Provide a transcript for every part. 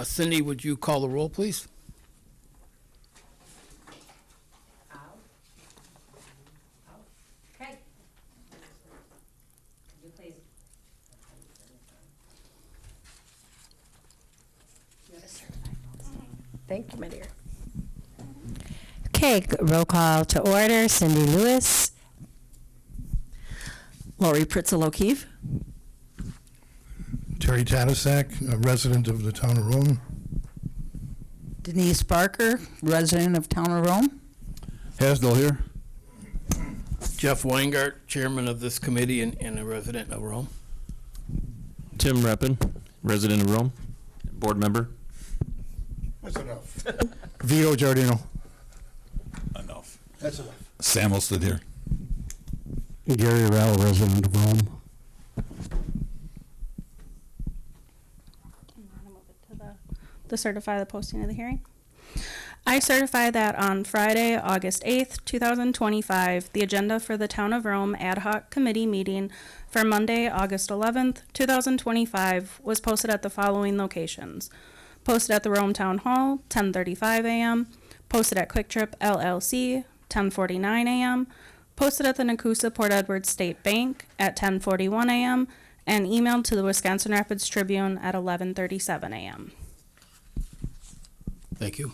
Cindy, would you call the roll, please? Okay. Could you please? Thank you, my dear. Okay, roll call to order. Cindy Lewis. Lori Pritzel O'Keefe. Terry Tatasak, a resident of the town of Rome. Denise Barker, resident of Town of Rome. Hasdell here. Jeff Weingart, chairman of this committee and a resident of Rome. Tim Reppin, resident of Rome, board member. That's enough. Vito Giardino. Enough. That's enough. Sam stood here. Gary Rowell, resident of Rome. To certify the posting of the hearing. I certify that on Friday, August 8th, 2025, the agenda for the Town of Rome Ad Hoc Committee meeting for Monday, August 11th, 2025 was posted at the following locations. Posted at the Rome Town Hall, 10:35 a.m. Posted at Quick Trip LLC, 10:49 a.m. Posted at the Nakusa Port Edward State Bank at 10:41 a.m. and emailed to the Wisconsin Rapids Tribune at 11:37 a.m. Thank you.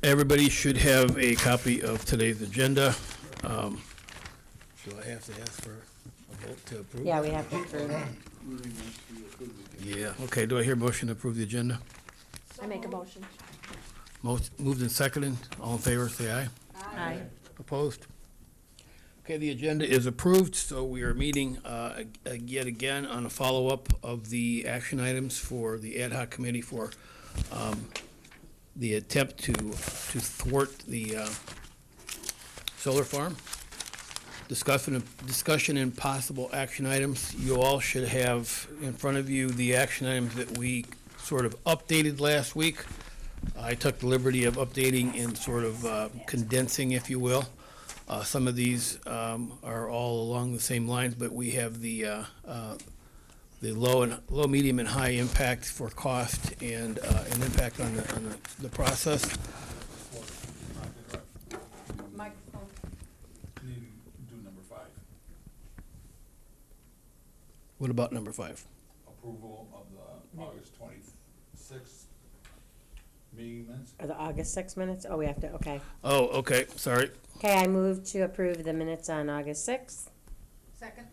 Everybody should have a copy of today's agenda. Do I have to ask for a vote to approve? Yeah, we have to approve it. Yeah, okay, do I hear a motion to approve the agenda? I make a motion. Moved and seconded, all in favor, say aye. Aye. Opposed? Okay, the agenda is approved, so we are meeting yet again on a follow-up of the action items for the ad hoc committee for the attempt to thwart the solar farm. Discussion and possible action items. You all should have in front of you the action items that we sort of updated last week. I took the liberty of updating and sort of condensing, if you will. Some of these are all along the same lines, but we have the low, medium, and high impact for cost and an impact on the process. Microphone. Need to do number 5. What about number 5? Approval of the August 26th meeting minutes. Are the August 6 minutes? Oh, we have to, okay. Oh, okay, sorry. Okay, I move to approve the minutes on August 6th. Second.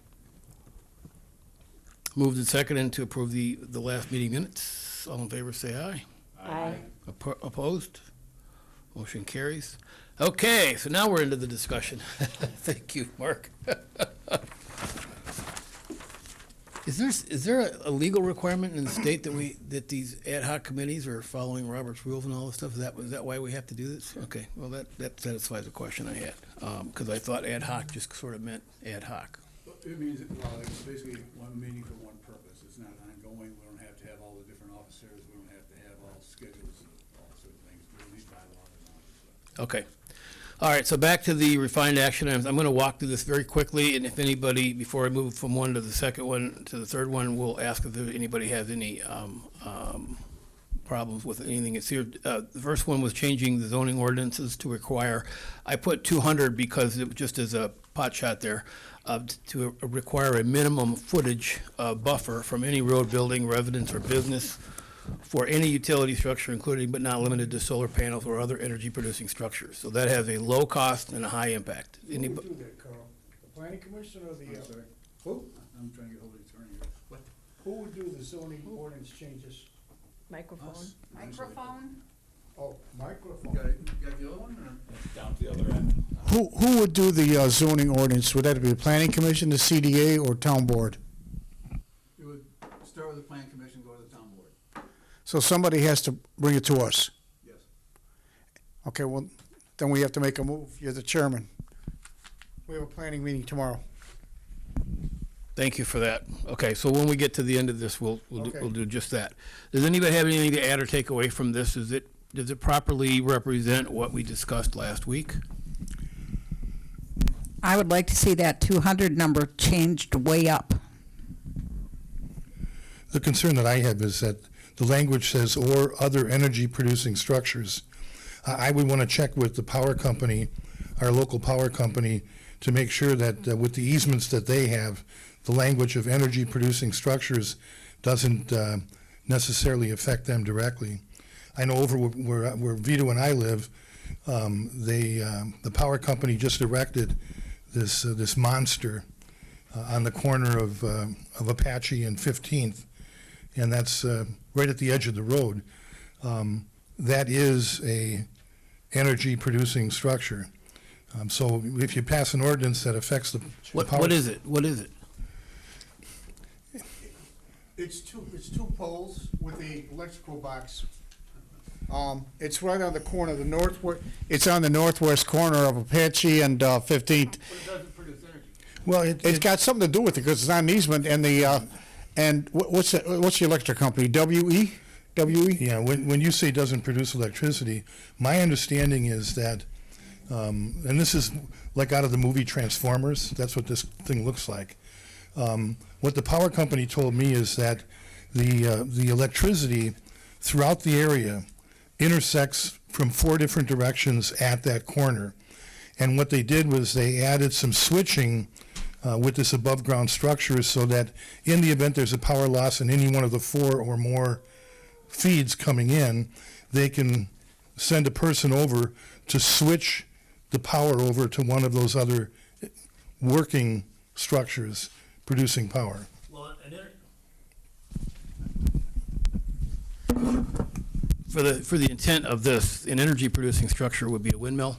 Moved and seconded to approve the last meeting minutes. All in favor, say aye. Aye. Opposed? Motion carries. Okay, so now we're into the discussion. Thank you, Mark. Is there a legal requirement in the state that these ad hoc committees are following Robert's rules and all this stuff? Is that why we have to do this? Okay, well, that satisfies the question I had, because I thought ad hoc just sort of meant ad hoc. It means, well, it's basically one meeting for one purpose. It's not ongoing. We don't have to have all the different officers. We don't have to have all schedules and all sorts of things. We don't need bylaws and all this stuff. Okay. All right, so back to the refined action items. I'm going to walk through this very quickly, and if anybody, before I move from one to the second one to the third one, we'll ask if anybody has any problems with anything that's here. The first one was changing the zoning ordinances to require, I put 200 because it just as a pot shot there, to require a minimum footage buffer from any road, building, residence, or business for any utility structure, including but not limited to solar panels or other energy-producing structures. So that has a low cost and a high impact. Who would do that, Carl? The planning commission or the? I'm sorry. Who? I'm trying to get hold of the attorney here. What? Who would do the zoning ordinance changes? Microphone. Us? Microphone. Oh, microphone. Got the other one, or? Down to the other end. Who would do the zoning ordinance? Would that be the planning commission, the CDA, or town board? It would start with the planning commission, go to the town board. So somebody has to bring it to us. Yes. Okay, well, then we have to make a move. You're the chairman. We have a planning meeting tomorrow. Thank you for that. Okay, so when we get to the end of this, we'll do just that. Does anybody have anything to add or take away from this? Does it properly represent what we discussed last week? I would like to see that 200 number changed way up. the concern that I have is that the language says, or other energy-producing structures. I would want to check with the power company, our local power company, to make sure that with the easements that they have, the language of energy-producing structures doesn't necessarily affect them directly. I know over where Vito and I live, the power company just erected this monster on the corner of Apache and 15th, and that's right at the edge of the road. That is a energy-producing structure. So if you pass an ordinance that affects the What power. is it? What is it? It's two poles with the electrical box. It's right on the corner of the it's on the northwest corner of Apache and 15th. But it doesn't produce energy. Well, It's got something to do with it because it's on an easement and what's the electric company? WE? WE? Yeah, when you say doesn't produce electricity, my understanding is that, and this is like out of the movie Transformers, that's what this thing looks like. What the power company told me is that the electricity throughout the area intersects from 4 different directions at that corner. And what they did was they added some switching with this above-ground structure so that in the event there's a power loss in any one of the 4 or more feeds coming in, they can send a person over to switch the power over to one of those other working structures producing power. Well, for the intent of this, an energy-producing structure would be a windmill,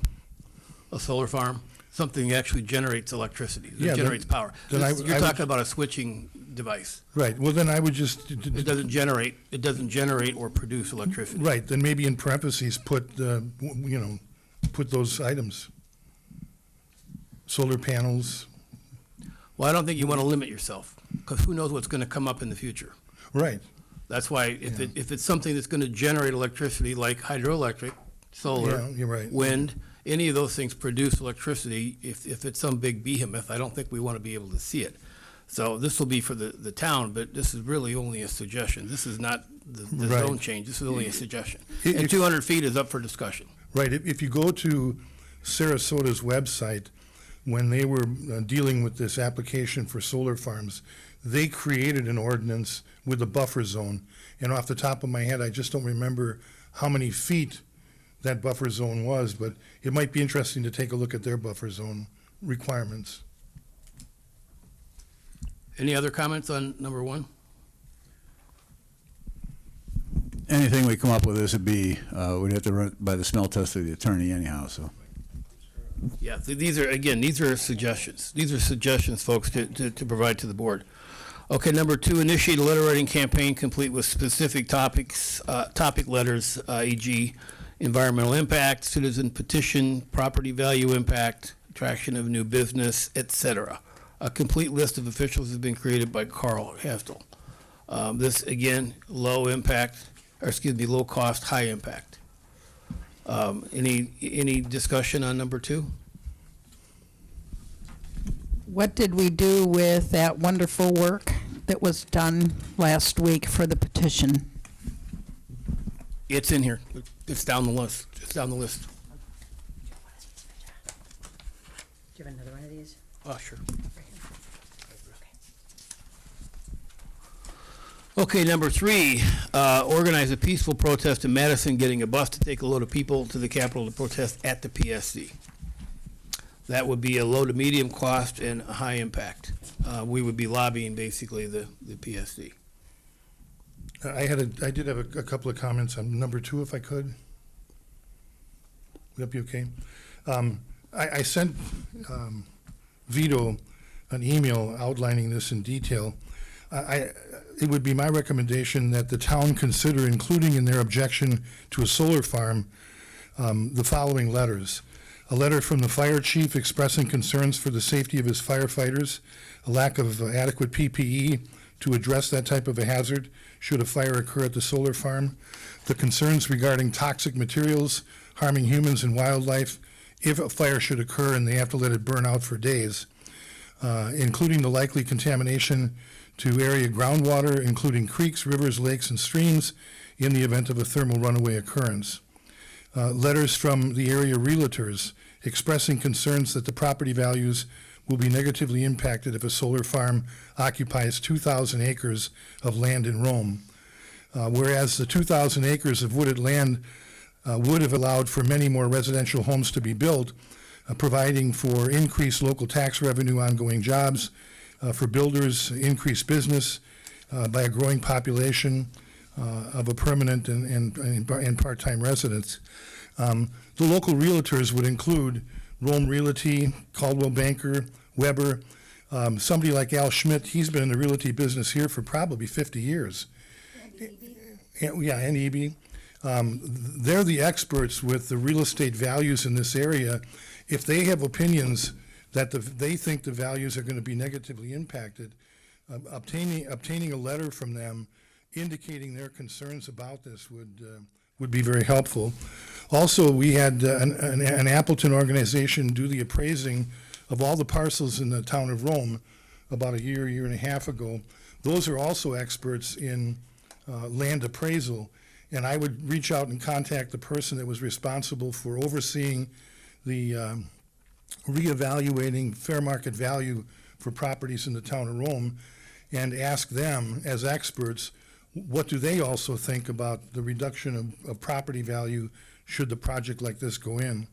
a solar farm, something that actually generates electricity, Yeah, that generates power. then You're I talking would- about a switching device. Right, well, then I would just, It doesn't generate or produce electricity. right, then maybe in parentheses, put those items. Solar panels, Well, I don't think you want to limit yourself, because who knows what's going to come up in the future. right. That's why if it's something that's going to generate electricity, like hydroelectric, solar, Yeah, you're right. wind, any of those things produce electricity. If it's some big behemoth, I don't think we want to be able to see it. So this will be for the town, but this is really only a suggestion. This is not the Right. zone change. This is only a suggestion. If- And 200 feet is up for discussion. Right, if you go to Sarasota's website, when they were dealing with this application for solar farms, they created an ordinance with a buffer zone. And off the top of my head, I just don't remember how many feet that buffer zone was, but it might be interesting to take a look at their buffer zone requirements. Any other comments on number 1? Anything we come up with, this would be, we'd have to run it by the smell test of the attorney anyhow, so. Yeah, these are suggestions. These are suggestions, folks, to provide to the board. Okay, number 2, initiate a letter writing campaign complete with specific topics, topic letters, e.g. environmental impact, citizen petition, property value impact, attraction of new business, etc. A complete list of officials has been created by Carl Hastel. This, again, low cost, high impact. Any discussion on number 2? What did we do with that wonderful work that was done last week for the petition? It's in here. It's down the list. It's down the list. Do you have another one of these? Oh, sure. Okay, number 3, organize a peaceful protest in Madison, getting a bus to take a load of people to the Capitol to protest at the PSC. That would be a low to medium cost and a high impact. We would be lobbying basically the PSC. I did have a couple of comments on number 2, if I could. Would that be okay? I sent Vito an email outlining this in detail. It would be my recommendation that the town consider including in their objection to a solar farm the following letters. A letter from the fire chief expressing concerns for the safety of his firefighters, a lack of adequate PPE to address that type of a hazard should a fire occur at the solar farm, the concerns regarding toxic materials harming humans and wildlife if a fire should occur and they have to let it burn out for days, including the likely contamination to area groundwater, including creeks, rivers, lakes, and streams, in the event of a thermal runaway occurrence. Letters from the area realtors expressing concerns that the property values will be negatively impacted if a solar farm occupies 2,000 acres of land in Rome. Whereas the 2,000 acres of wooded land would have allowed for many more residential homes to be built, providing for increased local tax revenue, ongoing jobs, for builders, increased business by a growing population of a permanent and part-time residents. The local realtors would include Rome Realty, Caldwell Banker, Weber, somebody like Al Schmidt. He's been in the realty business here for probably 50 years. Yeah, and EB. They're the experts with the real estate values in this area. If they have opinions that they think the values are going to be negatively impacted, obtaining a letter from them indicating their concerns about this would be very helpful. Also, we had an Appleton organization do the appraising of all the parcels in the town of Rome about a year and a half ago. Those are also experts in land appraisal, and I would reach out and contact the person that was responsible for overseeing the reevaluating fair market value for properties in the town of Rome, and ask them as experts, what do they also think about the reduction of property value should the project like this go in.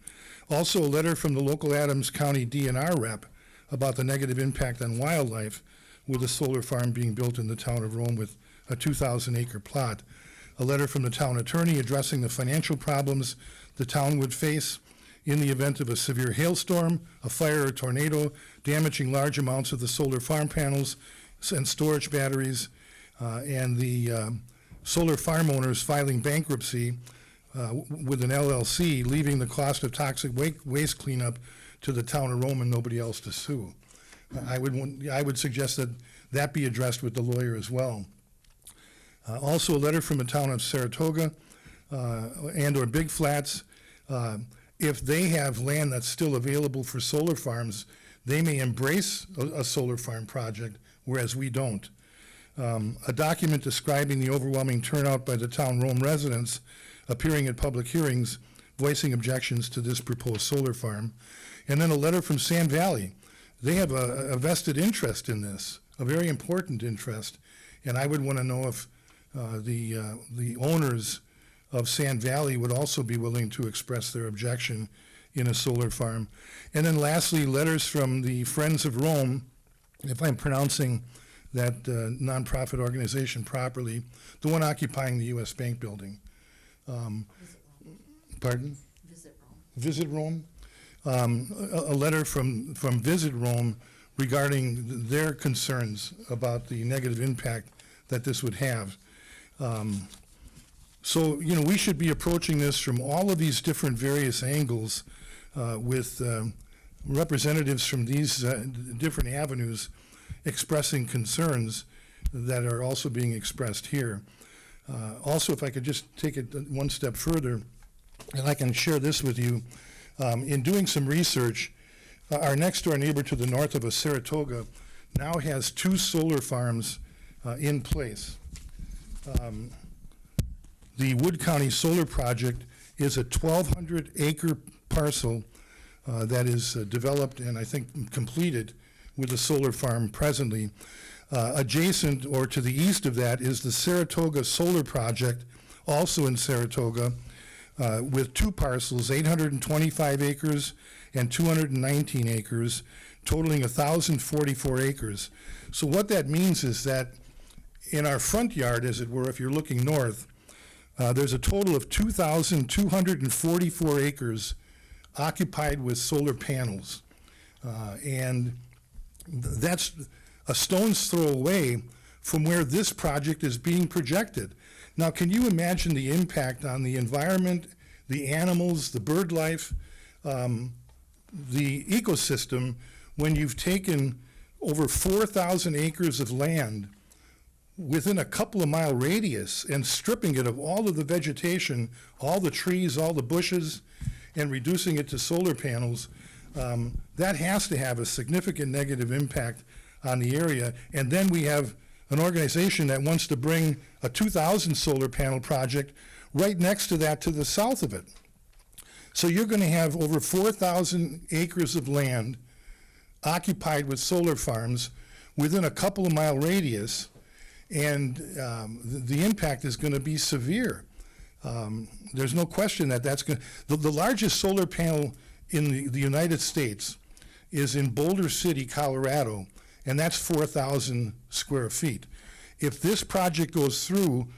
Also, a letter from the local Adams County DNR rep about the negative impact on wildlife with a solar farm being built in the town of Rome with a 2,000-acre plot. A letter from the town attorney addressing the financial problems the town would face in the event of a severe hailstorm, a fire, or tornado, damaging large amounts of the solar farm panels and storage batteries, and the solar farm owners filing bankruptcy with an LLC, leaving the cost of toxic waste cleanup to the town of Rome and nobody else to sue. I would suggest that be addressed with the lawyer as well. Also, a letter from the town of Saratoga and/or Big Flats. If they have land that's still available for solar farms, they may embrace a solar farm project, whereas we don't. A document describing the overwhelming turnout by the town Rome residents appearing at public hearings, voicing objections to this proposed solar farm. And then a letter from Sand Valley. They have a vested interest in this, a very important interest, and I would want to know if the owners of Sand Valley would also be willing to express their objection in a solar farm. And then lastly, letters from the Friends of Rome, if I'm pronouncing that nonprofit organization properly, the one occupying the U.S. Bank building. Pardon? Visit Rome. A letter from Visit Rome regarding their concerns about the negative impact that this would have. So, we should be approaching this from all of these different various angles with representatives from these different avenues expressing concerns that are also being expressed here. Also, if I could just take it one step further, and I can share this with you. In doing some research, our next door neighbor to the north of us, Saratoga, now has 2 solar farms in place. The Wood County Solar Project is a 1,200-acre parcel that is developed and I think completed with a solar farm presently. Adjacent or to the east of that is the Saratoga Solar Project, also in Saratoga, with 2 parcels, 825 acres and 219 acres, totaling 1,044 acres. So what that means is that in our front yard, as it were, if you're looking north, there's a total of 2,244 acres occupied with solar panels. And that's a stone's throw away from where this project is being projected. Now, can you imagine the impact on the environment, the animals, the bird life, the ecosystem, when you've taken over 4,000 acres of land within a couple of mile radius and stripping it of all of the vegetation, all the trees, all the bushes, and reducing it to solar panels? That has to have a significant negative impact on the area. And then we have an organization that wants to bring a 2,000 solar panel project right next to that to the south of it. So you're going to have over 4,000 acres of land occupied with solar farms within a couple of mile radius, and the impact is going to be severe. There's no question that that's going to, the largest solar panel in the United States is in Boulder City, Colorado, and that's 4,000 square feet. If this project goes through,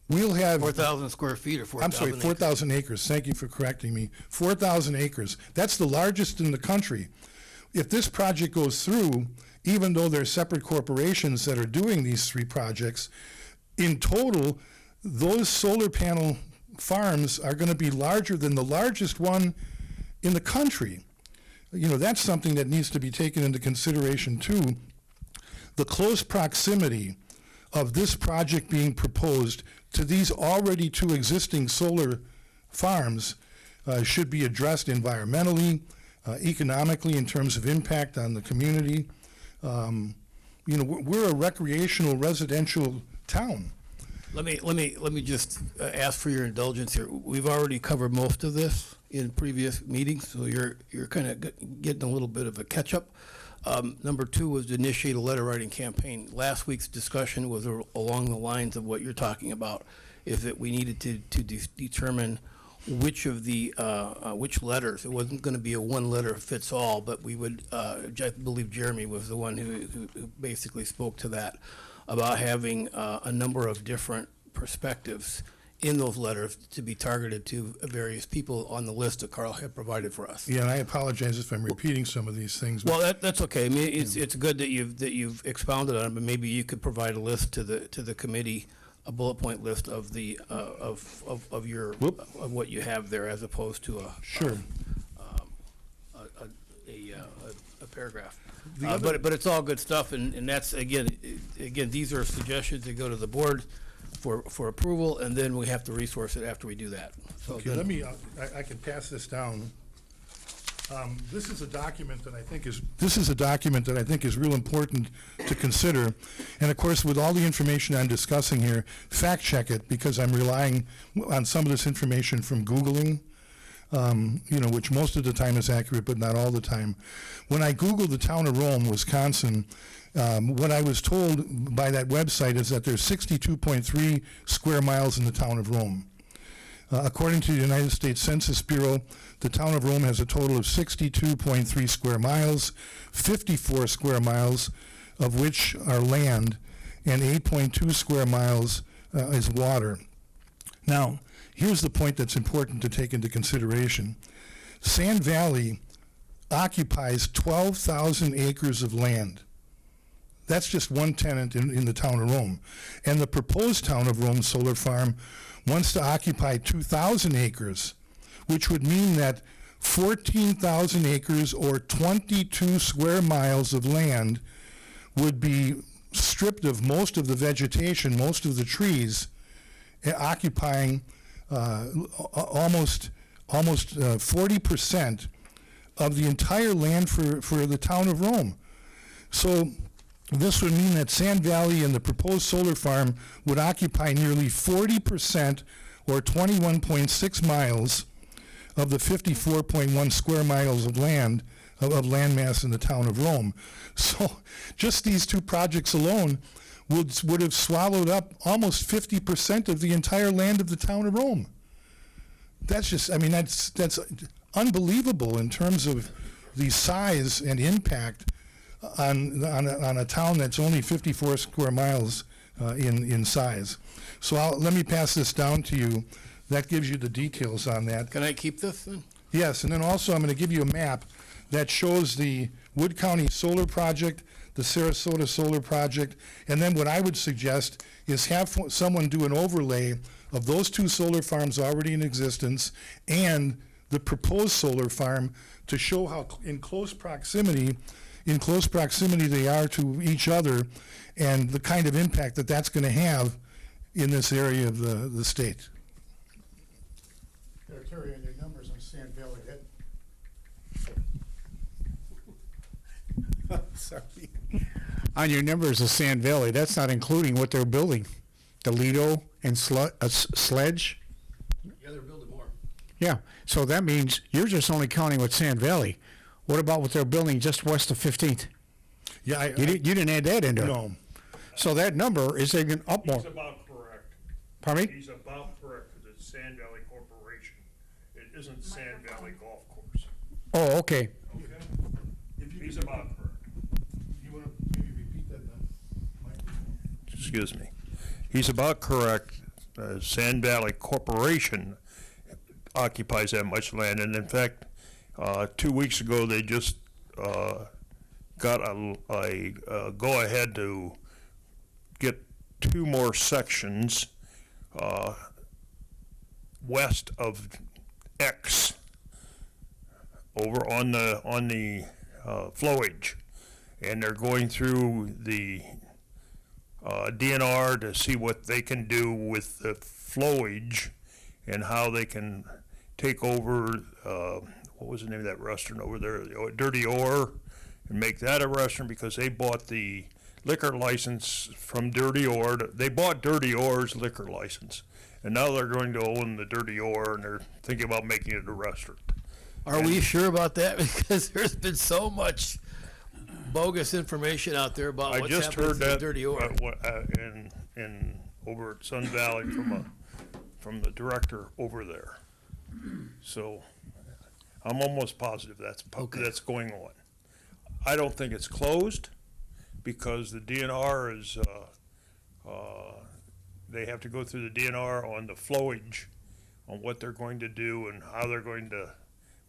we'll have 4,000 square feet or 4,000 I'm sorry, 4,000 acres. Thank you for correcting me. 4,000 acres. That's the largest in the country. If this project goes through, even though they're separate corporations that are doing these three projects, in total, those solar panel farms are going to be larger than the largest one in the country. You know, that's something that needs to be taken into consideration too. The close proximity of this project being proposed to these already two existing solar farms should be addressed environmentally, economically, in terms of impact on the community. You know, we're a recreational residential town. Let me just ask for your indulgence here. We've already covered most of this in previous meetings, so you're kind of getting a little bit of a catch-up. Number two was to initiate a letter writing campaign. Last week's discussion was along the lines of what you're talking about, is that we needed to determine which of the which letters. It wasn't going to be a one letter fits all, but we would. I believe Jeremy was the one who basically spoke to that, about having a number of different perspectives in those letters to be targeted to various people on the list that Carl had provided for us. Yeah, and I apologize if I'm repeating some of these things. Well, that's okay. I mean, it's good that you've expounded on it, but maybe you could provide a list to the committee, a bullet point list of the of your of what you have there, as opposed to Sure. a paragraph. But it's all good stuff, and that's again these are suggestions that go to the board for approval, and then we have to resource it after we do that. So Okay, then- let me, I can pass this down. This is a document that I think is real important to consider. And of course, with all the information I'm discussing here, fact check it, because I'm relying on some of this information from Googling, you know, which most of the time is accurate, but not all the time. When I Googled the town of Rome, Wisconsin, what I was told by that website is that there's 62.3 square miles in the town of Rome. According to the United States Census Bureau, the town of Rome has a total of 62.3 square miles, 54 square miles of which are land, and 8.2 square miles is water. Now, here's the point that's important to take into consideration. Sand Valley occupies 12,000 acres of land. That's just one tenant in the town of Rome. And the proposed town of Rome solar farm wants to occupy 2,000 acres, which would mean that 14,000 acres or 22 square miles of land would be stripped of most of the vegetation, most of the trees, occupying almost 40% of the entire land for the town of Rome. So this would mean that Sand Valley and the proposed solar farm would occupy nearly 40%, or 21.6 miles, of the 54.1 square miles of land, of land mass in the town of Rome. So just these two projects alone would have swallowed up almost 50% of the entire land of the town of Rome. That's just, I mean, that's unbelievable in terms of the size and impact on a town that's only 54 square miles in size. So let me pass this down to you. That gives you the details on that. Can I keep this then? Yes, and then also I'm going to give you a map that shows the Wood County Solar Project, the Sarasota Solar Project, and then what I would suggest is have someone do an overlay of those two solar farms already in existence and the proposed solar farm to show how in close proximity they are to each other, and the kind of impact that that's going to have in this area of the state. They're carrying their numbers on Sand Valley. Sorry. on your numbers of Sand Valley, that's not including what they're building. The Lido and Sledge. Yeah, they're building more. Yeah, so that means you're just only counting with Sand Valley. What about what they're building just west of 15th? Yeah, You didn't add that into it. no. So that number is even up more. He's about correct. Pardon me? He's about correct, because it's Sand Valley Corporation. It isn't Sand Valley Golf Course, Oh, okay. okay? If you He's could- about correct. You want to maybe repeat that then, Mike? Excuse me. He's about correct. Sand Valley Corporation occupies that much land, and in fact, 2 weeks ago, they just got a go-ahead to get 2 more sections west of X over on the flowage, and they're going through the DNR to see what they can do with the flowage and how they can take over, what was the name of that restaurant over there, Dirty Ore, and make that a restaurant, because they bought the liquor license from Dirty Ore. They bought Dirty Ore's liquor license, and now they're going to own the Dirty Ore, and they're thinking about making it a restaurant. Are we sure about that? Because there's been so much bogus information out there about I what's just happening heard to the that dirty ore. in over at Sun Valley from the director over there. So I'm almost positive Okay. that's going on. I don't think it's closed, because the DNR is they have to go through the DNR on the flowage, on what they're going to do and how they're going to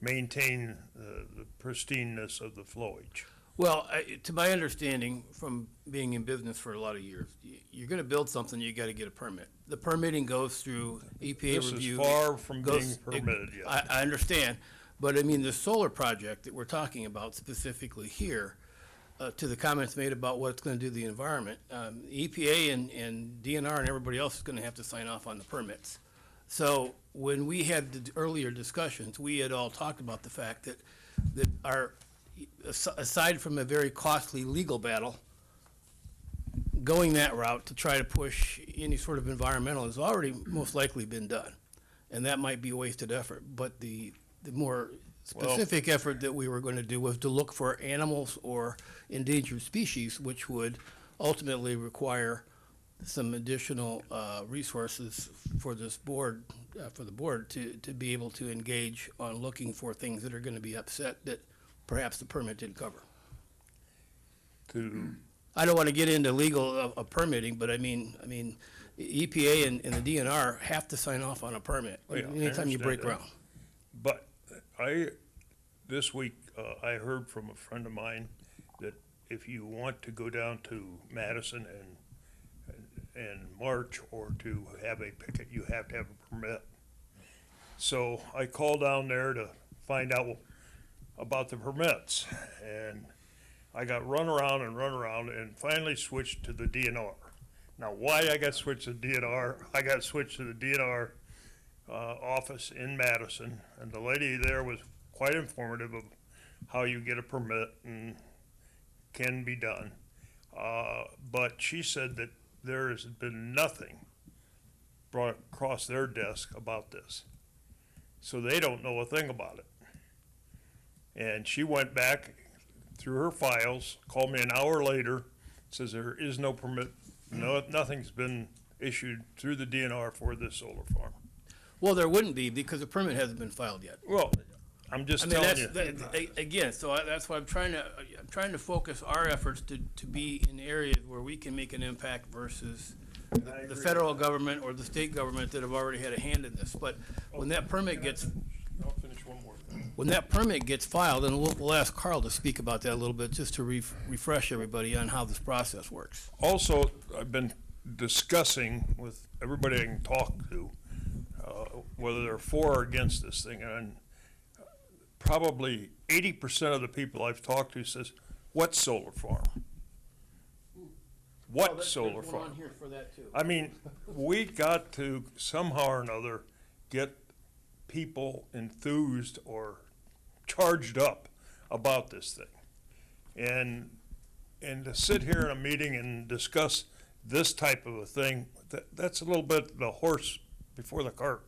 maintain the pristineness of the flowage. Well, to my understanding, from being in business for a lot of years, you're going to build something, you got to get a permit. The permitting goes through EPA This review. is far from being goes- permitted yet. I understand, but I mean, the solar project that we're talking about specifically here, to the comments made about what it's going to do to the environment, EPA and DNR and everybody else is going to have to sign off on the permits. So when we had the earlier discussions, we had all talked about the fact that our, aside from a very costly legal battle, going that route to try to push any sort of environmental has already most likely been done. And that might be a wasted effort, but the more specific effort that we were going to do was to look for animals or endangered species, which would ultimately require some additional resources for this board, for the board to be able to engage on looking for things that are going to be upset that perhaps the permit didn't cover. I don't want to get into legal of permitting, but I mean, EPA and the DNR have to sign off on a permit Oh, yeah, I anytime you break understand ground. But this week, I heard from a friend of mine that if you want to go down to Madison and march or to have a picket, you have to have a permit. So I called down there to find out about the permits, and I got run around and finally switched to the DNR. Now, why I got switched to DNR, I got switched to the DNR office in Madison, and the lady there was quite informative of how you get a permit and can be done. But she said that there has been nothing brought across their desk about this. So they don't know a thing about it. And she went back through her files, called me an hour later, says there is no permit, nothing's been issued through the DNR for this solar farm. Well, there wouldn't be because the permit hasn't been filed yet. Well, I'm just I mean, telling that's, you. again, so that's why I'm trying to focus our efforts to be in areas where we can make an impact versus the federal government or the state government that have already had a hand in this. But when that permit gets, I'll finish one more thing. when that permit gets filed, and we'll ask Carl to speak about that a little bit, just to refresh everybody on how this process works. Also, I've been discussing with everybody I can talk to, whether they're for or against this thing, and probably 80% of the people I've talked to says, what solar farm? What solar farm? here for that too. I mean, we got to somehow or another get people enthused or charged up about this thing. And and to sit here in a meeting and discuss this type of a thing, that's a little bit the horse before the cart.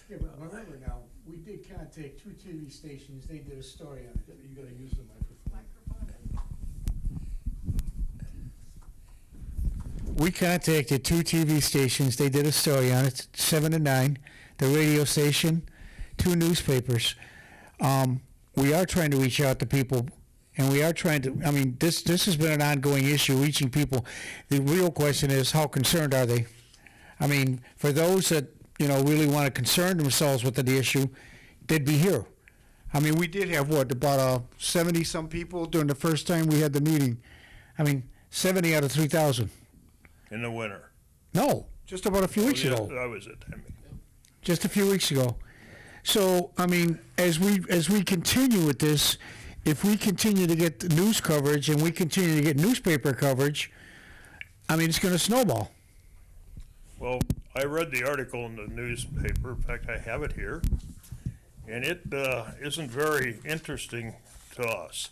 Yeah, but remember now, we did contact 2 TV stations, they did a story on it. You gotta use the microphone. We contacted 2 TV stations, they did a story on it, 7 to 9, the radio station, 2 newspapers. We are trying to reach out to people, and we are trying to, I mean, this has been an ongoing issue, reaching people. The real question is, how concerned are they? I mean, for those that, you know, really want to concern themselves with the issue, they'd be here. I mean, we did have, what, about 70-some people during the first time we had the meeting. I mean, 70 out of 3,000. In the winter. No, just about a few weeks ago. I was at that meeting. Just a few weeks ago. So, I mean, as we continue with this, if we continue to get the news coverage and we continue to get newspaper coverage, I mean, it's going to snowball. Well, I read the article in the newspaper, in fact, I have it here, and it isn't very interesting to us.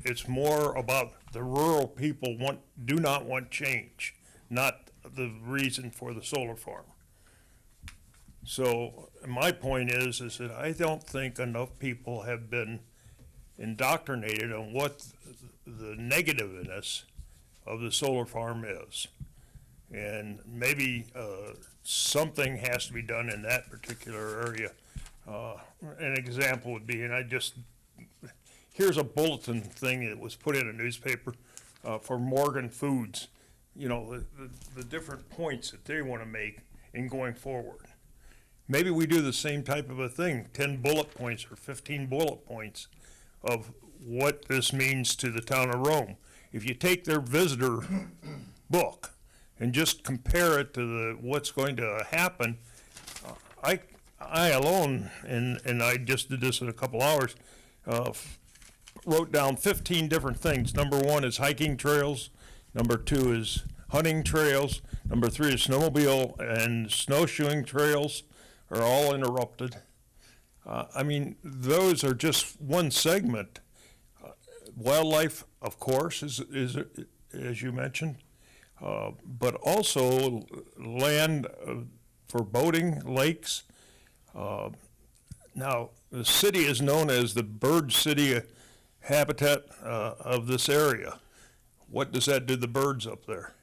It's more about the rural people do not want change, not the reason for the solar farm. So my point is that I don't think enough people have been indoctrinated on what the negativeness of the solar farm is. And maybe something has to be done in that particular area. An example would be, here's a bulletin thing that was put in a newspaper for Morgan Foods, you know, the different points that they want to make in going forward. Maybe we do the same type of a thing, 10 bullet points or 15 bullet points of what this means to the town of Rome. If you take their visitor book and just compare it to what's going to happen, I alone, and I just did this in a couple hours, wrote down 15 different things. Number 1 is hiking trails. Number 2 is hunting trails. Number 3 is snowmobile and snowshoeing trails are all interrupted. I mean, those are just one segment. Wildlife, of course, is as you mentioned, but also land for boating, lakes. Now, the city is known as the bird city habitat of this area. What does that do to the birds up there?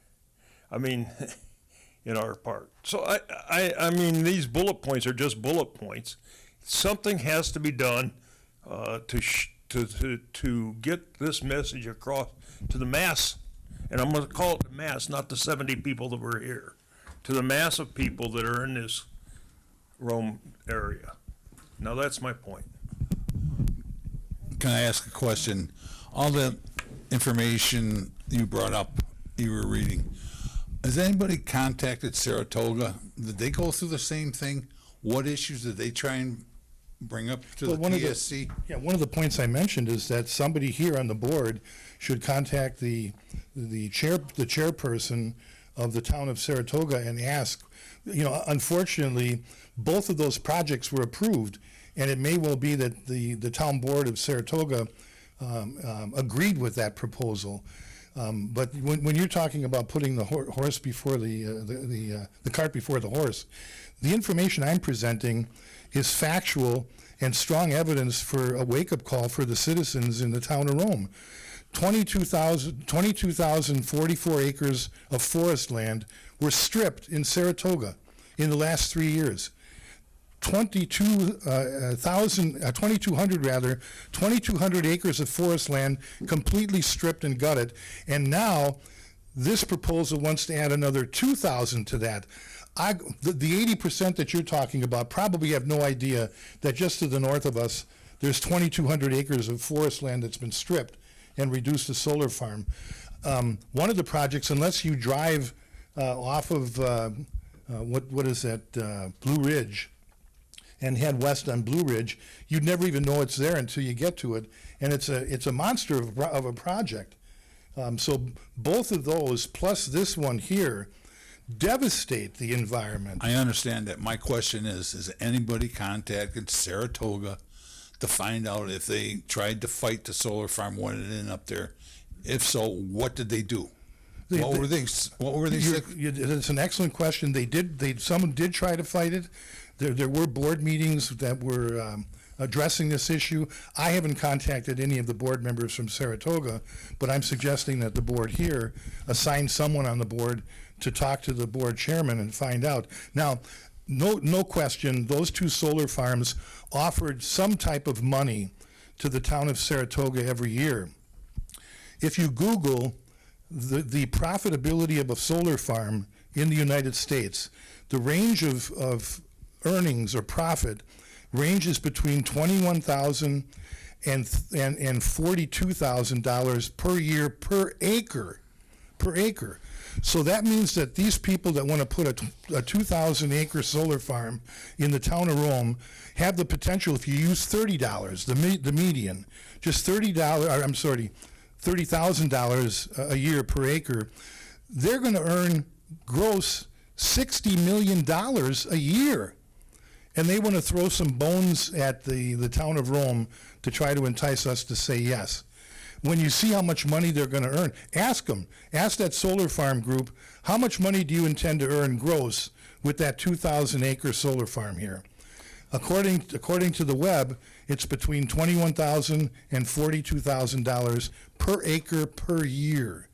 I mean, in our park. So I mean, these bullet points are just bullet points. Something has to be done to get this message across to the mass, and I'm going to call it the mass, not the 70 people that were here, to the mass of people that are in this Rome area. Now that's my point. Can I ask a question? All the information you brought up, you were reading, has anybody contacted Saratoga? Did they go through the same thing? What issues did they try and bring up to the PSC? One of the points I mentioned is that somebody here on the board should contact the chairperson of the town of Saratoga and ask, you know, unfortunately, both of those projects were approved, and it may well be that the town board of Saratoga agreed with that proposal. But when you're talking about putting the horse before the cart before the horse, the information I'm presenting is factual and strong evidence for a wake-up call for the citizens in the town of Rome. 22,044 acres of forest land were stripped in Saratoga in the last 3 years. 2,200 acres of forest land completely stripped and gutted, and now this proposal wants to add another 2,000 to that. The 80% that you're talking about probably have no idea that just to the north of us, there's 2,200 acres of forest land that's been stripped and reduced to solar farm. One of the projects, unless you drive off of, what is that, Blue Ridge, and head west on Blue Ridge, you'd never even know it's there until you get to it, and it's a monster of a project. So both of those, plus this one here, devastate the environment. I understand that. My question is, has anybody contacted Saratoga to find out if they tried to fight the solar farm when it ended up there? If so, what did they do? What were they It's an excellent question. Someone did try to fight it. There were board meetings that were addressing this issue. I haven't contacted any of the board members from Saratoga, but I'm suggesting that the board here assign someone on the board to talk to the board chairman and find out. Now, no question, those two solar farms offered some type of money to the town of Saratoga every year. If you Google the profitability of a solar farm in the United States, the range of earnings or profit ranges between $21,000 and $42,000 per year per acre. So that means that these people that want to put a 2,000 acre solar farm in the town of Rome have the potential, if you use $30, the median, just $30,000 a year per acre, they're going to earn gross $60 million a year. And they want to throw some bones at the town of Rome to try to entice us to say yes. When you see how much money they're going to earn, ask them. Ask that solar farm group, how much money do you intend to earn gross with that 2,000 acre solar farm here? According to the web, it's between $21,000 and $42,000 per acre per year.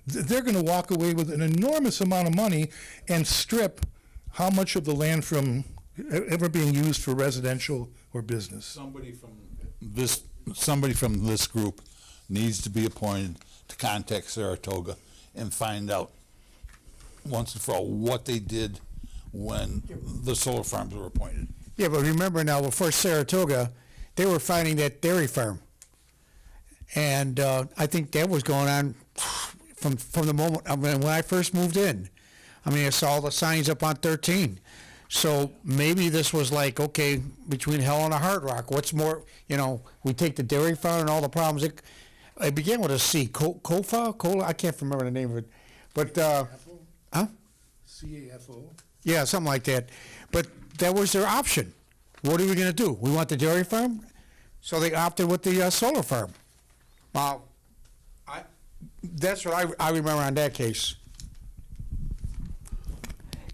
They're going to walk away with an enormous amount of money and strip how much of the land from ever being used for residential or business. Somebody from this group needs to be appointed to contact Saratoga and find out once and for all what they did when the solar farms were appointed. Yeah, but remember now, before Saratoga, they were finding that dairy farm. And I think that was going on from the moment when I first moved in. I mean, I saw the signs up on 13. So maybe this was like, okay, between hell and a hard rock, what's more, we take the dairy farm and all the problems. It began with a C, Cola, I can't remember the name of it. But, huh? CAFO? Yeah, something like that. But that was their option. What are we going to do? We want the dairy farm? So they opted with the solar farm. That's what I remember on that case.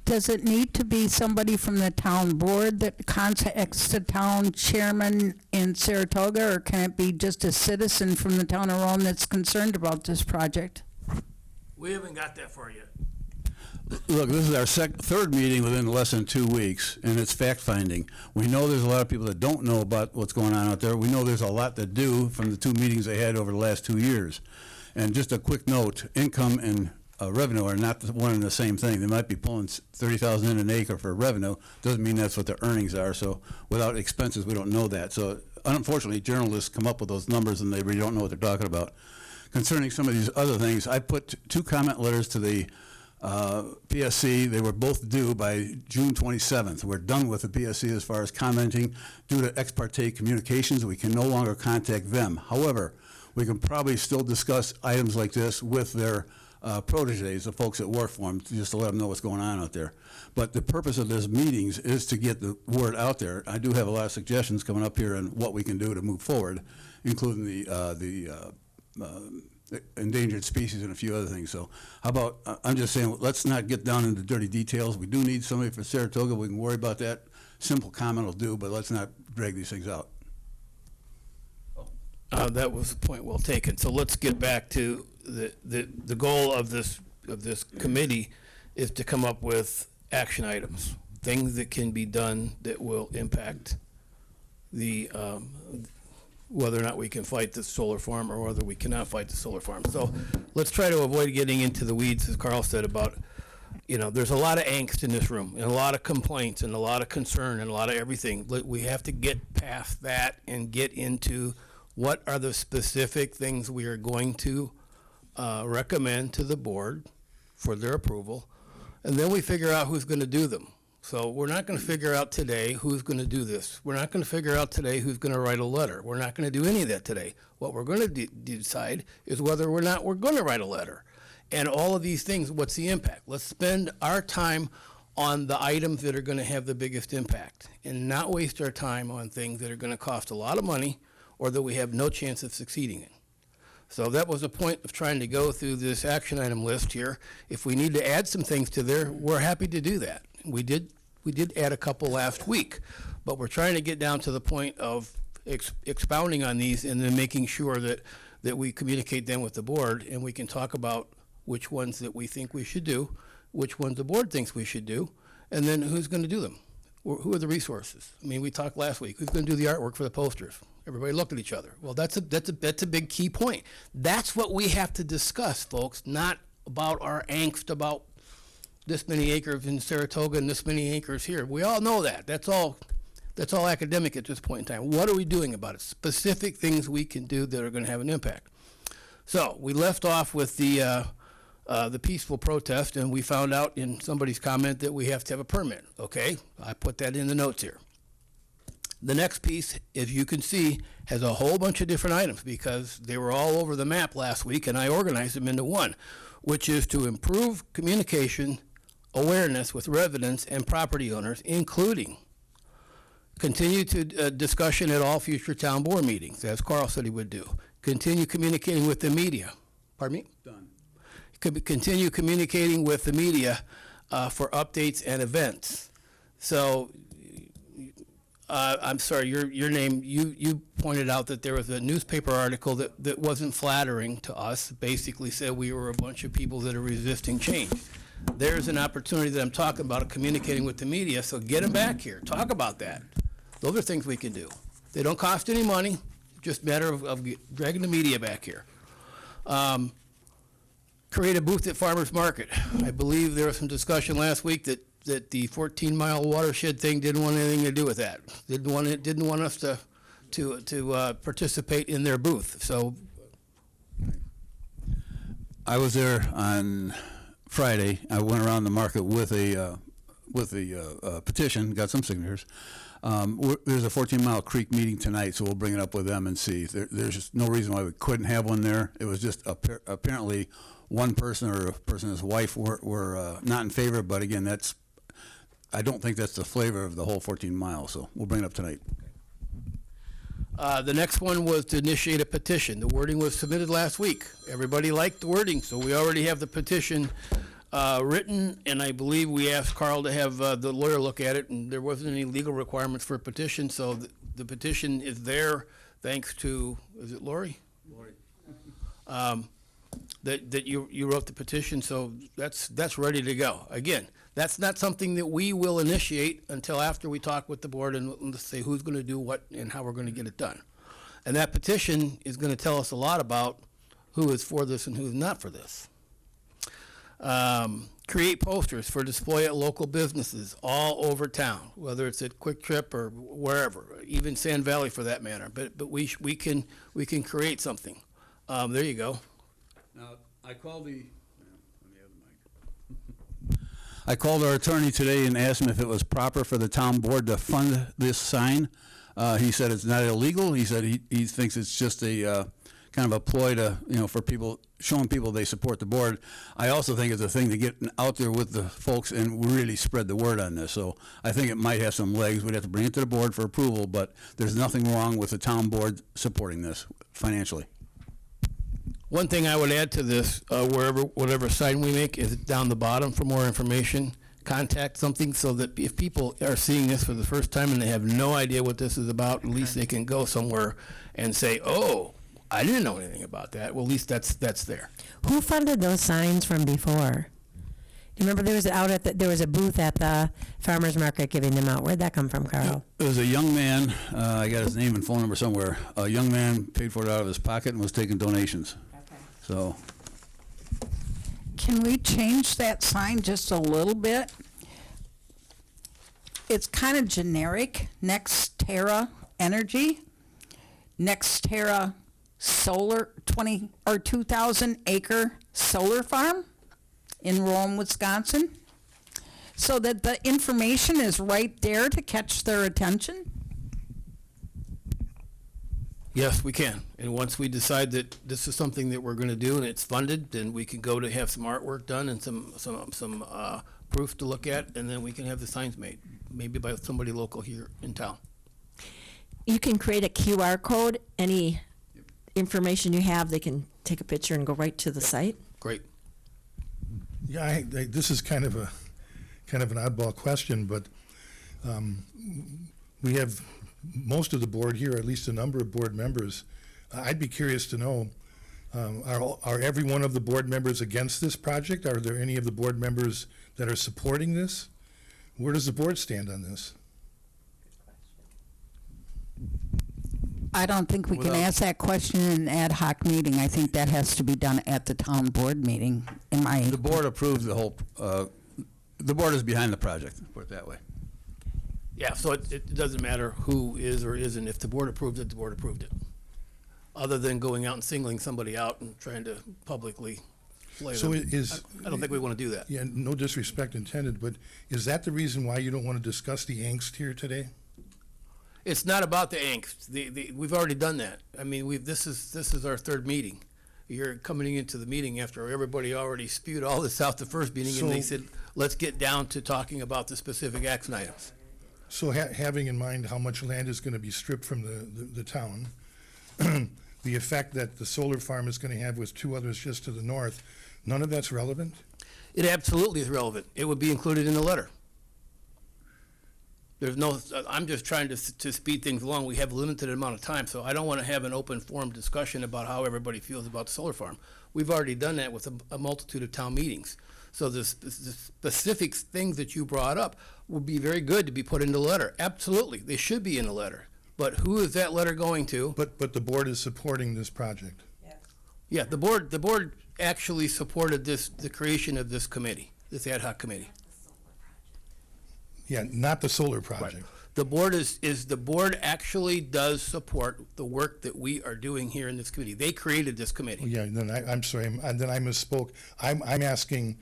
Does it need to be somebody from the town board that contacts the town chairman in Saratoga, or can it be just a citizen from the town of Rome that's concerned about this project? We haven't got that far yet. Look, this is our third meeting within less than 2 weeks, and it's fact-finding. We know there's a lot of people that don't know about what's going on out there. We know there's a lot that do from the 2 meetings they had over the last 2 years. And just a quick note, income and revenue are not one and the same thing. They might be pulling $30,000 in an acre for revenue. Doesn't mean that's what their earnings are. So without expenses, we don't know that. So unfortunately, journalists come up with those numbers and they really don't know what they're talking about. Concerning some of these other things, I put 2 comment letters to the PSC. They were both due by June 27th. We're done with the PSC as far as commenting. Due to ex parte communications, we can no longer contact them. However, we can probably still discuss items like this with their proteges, the folks that work for them, just to let them know what's going on out there. But the purpose of these meetings is to get the word out there. I do have a lot of suggestions coming up here on what we can do to move forward, including the endangered species and a few other things. So how about, I'm just saying, let's not get down into dirty details. We do need somebody for Saratoga. We can worry about that. Simple comment will do, but let's not drag these things out. That was a point well taken. So let's get back to the goal of this committee is to come up with action items, things that can be done that will impact the whether or not we can fight the solar farm or whether we cannot fight the solar farm. So let's try to avoid getting into the weeds, as Carl said, about, there's a lot of angst in this room and a lot of complaints and a lot of concern and a lot of everything. We have to get past that and get into what are the specific things we are going to recommend to the board for their approval, and then we figure out who's going to do them. So we're not going to figure out today who's going to do this. We're not going to figure out today who's going to write a letter. We're not going to do any of that today. What we're going to decide is whether or not we're going to write a letter. And all of these things, what's the impact? Let's spend our time on the items that are going to have the biggest impact and not waste our time on things that are going to cost a lot of money or that we have no chance of succeeding in. So that was the point of trying to go through this action item list here. If we need to add some things to there, we're happy to do that. We did add a couple last week, but we're trying to get down to the point of expounding on these and then making sure that we communicate them with the board and we can talk about which ones that we think we should do, which ones the board thinks we should do, and then who's going to do them. Who are the resources? I mean, we talked last week. Who's going to do the artwork for the posters? Everybody looked at each other. Well, that's a big key point. That's what we have to discuss, folks, not about our angst about this many acres in Saratoga and this many acres here. We all know that. That's all academic at this point in time. What are we doing about it? Specific things we can do that are going to have an impact. So we left off with the peaceful protest, and we found out in somebody's comment that we have to have a permit. Okay, I put that in the notes here. The next piece, as you can see, has a whole bunch of different items because they were all over the map last week, and I organized them into one, which is to improve communication awareness with residents and property owners, including continue to discussion at all future town board meetings, as Carl said he would do. Continue communicating with the media. Pardon me? Done. Continue communicating with the media for updates and events. So, I'm sorry, your name, you pointed out that there was a newspaper article that wasn't flattering to us, basically said we were a bunch of people that are resisting change. There's an opportunity that I'm talking about, communicating with the media, so get them back here, talk about that. Those are things we can do. They don't cost any money, just a matter of dragging the media back here. Create a booth at Farmers Market. I believe there was some discussion last week that the 14-mile watershed thing didn't want anything to do with that. Didn't want us to participate in their booth. So I was there on Friday. I went around the market with a petition, got some signatures. There's a 14-mile creek meeting tonight, so we'll bring it up with them and see. There's just no reason why we couldn't have one there. It was just apparently one person or a person and his wife were not in favor, but again, I don't think that's the flavor of the whole 14 miles, so we'll bring it up tonight. the next one was to initiate a petition. The wording was submitted last week. Everybody liked the wording, so we already have the petition written, and I believe we asked Carl to have the lawyer look at it, and there wasn't any legal requirements for a petition, so the petition is there thanks to, is it Lori? Lori. That you wrote the petition, so that's ready to go. Again, that's not something that we will initiate until after we talk with the board and say who's going to do what and how we're going to get it done. And that petition is going to tell us a lot about who is for this and who's not for this. Create posters for display at local businesses all over town, whether it's at Quick Trip or wherever, even Sand Valley for that matter. But we can create something. There you go. Now, I called our attorney today and asked him if it was proper for the town board to fund this sign. He said it's not illegal. He said he thinks it's just a kind of a ploy to, for people, showing people they support the board. I also think it's a thing to get out there with the folks and really spread the word on this. So I think it might have some legs. We'd have to bring it to the board for approval, but there's nothing wrong with the town board supporting this financially. One thing I would add to this, whatever sign we make, is down the bottom for more information. Contact something so that if people are seeing this for the first time and they have no idea what this is about, at least they can go somewhere and say, "Oh, I didn't know anything about that." Well, at least that's there. Who funded those signs from before? Do you remember there was a booth at the farmers market giving them out? Where'd that come from, Carl? It was a young man. I got his name and phone number somewhere. A young man paid for it out of his pocket and was taking donations. So, Can we change that sign just a little bit? It's kind of generic. NextEra Energy, NextEra Solar 2,000 acre solar farm in Rome, Wisconsin, so that the information is right there to catch their attention. Yes, we can. And once we decide that this is something that we're going to do and it's funded, then we can go to have some artwork done and some proofs to look at, and then we can have the signs made, maybe by somebody local here in town. You can create a QR code. Any information you have, they can take a picture and go right to the site. Great. Yeah, this is kind of an oddball question, but we have most of the board here, at least a number of board members. I'd be curious to know, are every one of the board members against this project? Are there any of the board members that are supporting this? Where does the board stand on this? I don't think we can Without- ask that question in an ad hoc meeting. I think that has to be done at the town board meeting, in my. The board approved the whole, the board is behind the project, put it that way. Yeah, so it doesn't matter who is or isn't. If the board approved it, the board approved it. Other than going out and singling somebody out and trying to publicly flay So them. is. I don't think we want to do that. Yeah, no disrespect intended, but is that the reason why you don't want to discuss the angst here today? It's not about the angst. We've already done that. I mean, this is our third meeting. You're coming into the meeting after everybody already spewed all this out the first meeting, and they So- said, let's get down to talking about the specific action items. So having in mind how much land is going to be stripped from the town, the effect that the solar farm is going to have with two others just to the north, none of that's relevant? It absolutely is relevant. It would be included in the letter. There's no, I'm just trying to speed things along. We have a limited amount of time, so I don't want to have an open forum discussion about how everybody feels about the solar farm. We've already done that with a multitude of town meetings. So the specific things that you brought up would be very good to be put in the letter. Absolutely, they should be in the letter. But who is that letter going to? But the board is supporting this project. Yeah, the board actually supported the creation of this committee, this ad hoc committee. Yeah, not the solar project. The board the board actually does support the work that we are doing here in this committee. They created this Well, committee. yeah, then I'm sorry, then I misspoke. I'm asking,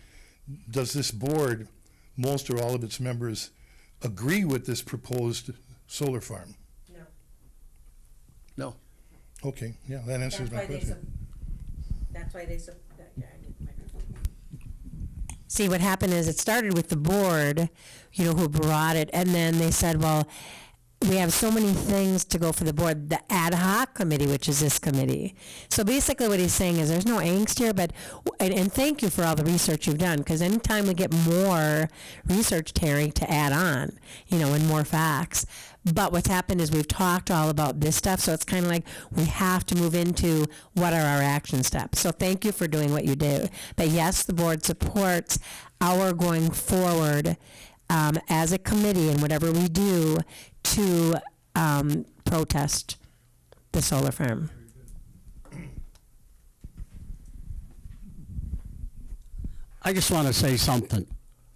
does this board, most or all of its members, agree with this proposed solar farm? No. Okay, yeah, that answers my question. That's why they. See, what happened is it started with the board, who brought it, and then they said, well, we have so many things to go for the board, the ad hoc committee, which is this committee. So basically what he's saying is there's no angst here, but, and thank you for all the research you've done, because anytime we get more research, Terry, to add on, and more facts. But what's happened is we've talked all about this stuff, so it's kind of like we have to move into what are our action steps. So thank you for doing what you do. But yes, the board supports our going forward as a committee and whatever we do to protest the solar farm. I just want to say something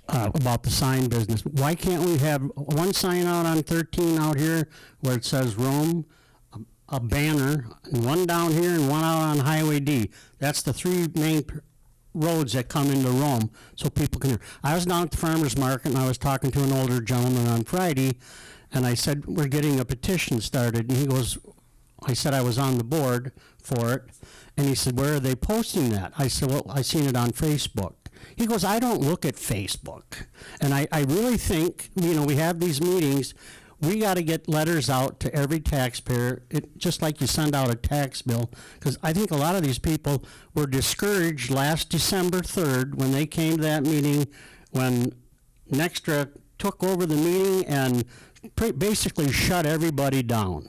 about the sign business. Why can't we have one sign out on 13 out here where it says Rome, a banner, and one down here and one out on Highway D? That's the three main roads that come into Rome, so people can hear. I was down at the farmer's market, and I was talking to an older gentleman on Friday, and I said, we're getting a petition started, and he goes, I said I was on the board for it, and he said, where are they posting that? I said, well, I seen it on Facebook. He goes, I don't look at Facebook. And I really think, we have these meetings, we got to get letters out to every taxpayer, just like you send out a tax bill, because I think a lot of these people were discouraged last December 3rd when they came to that meeting, when Nextra took over the meeting and basically shut everybody down.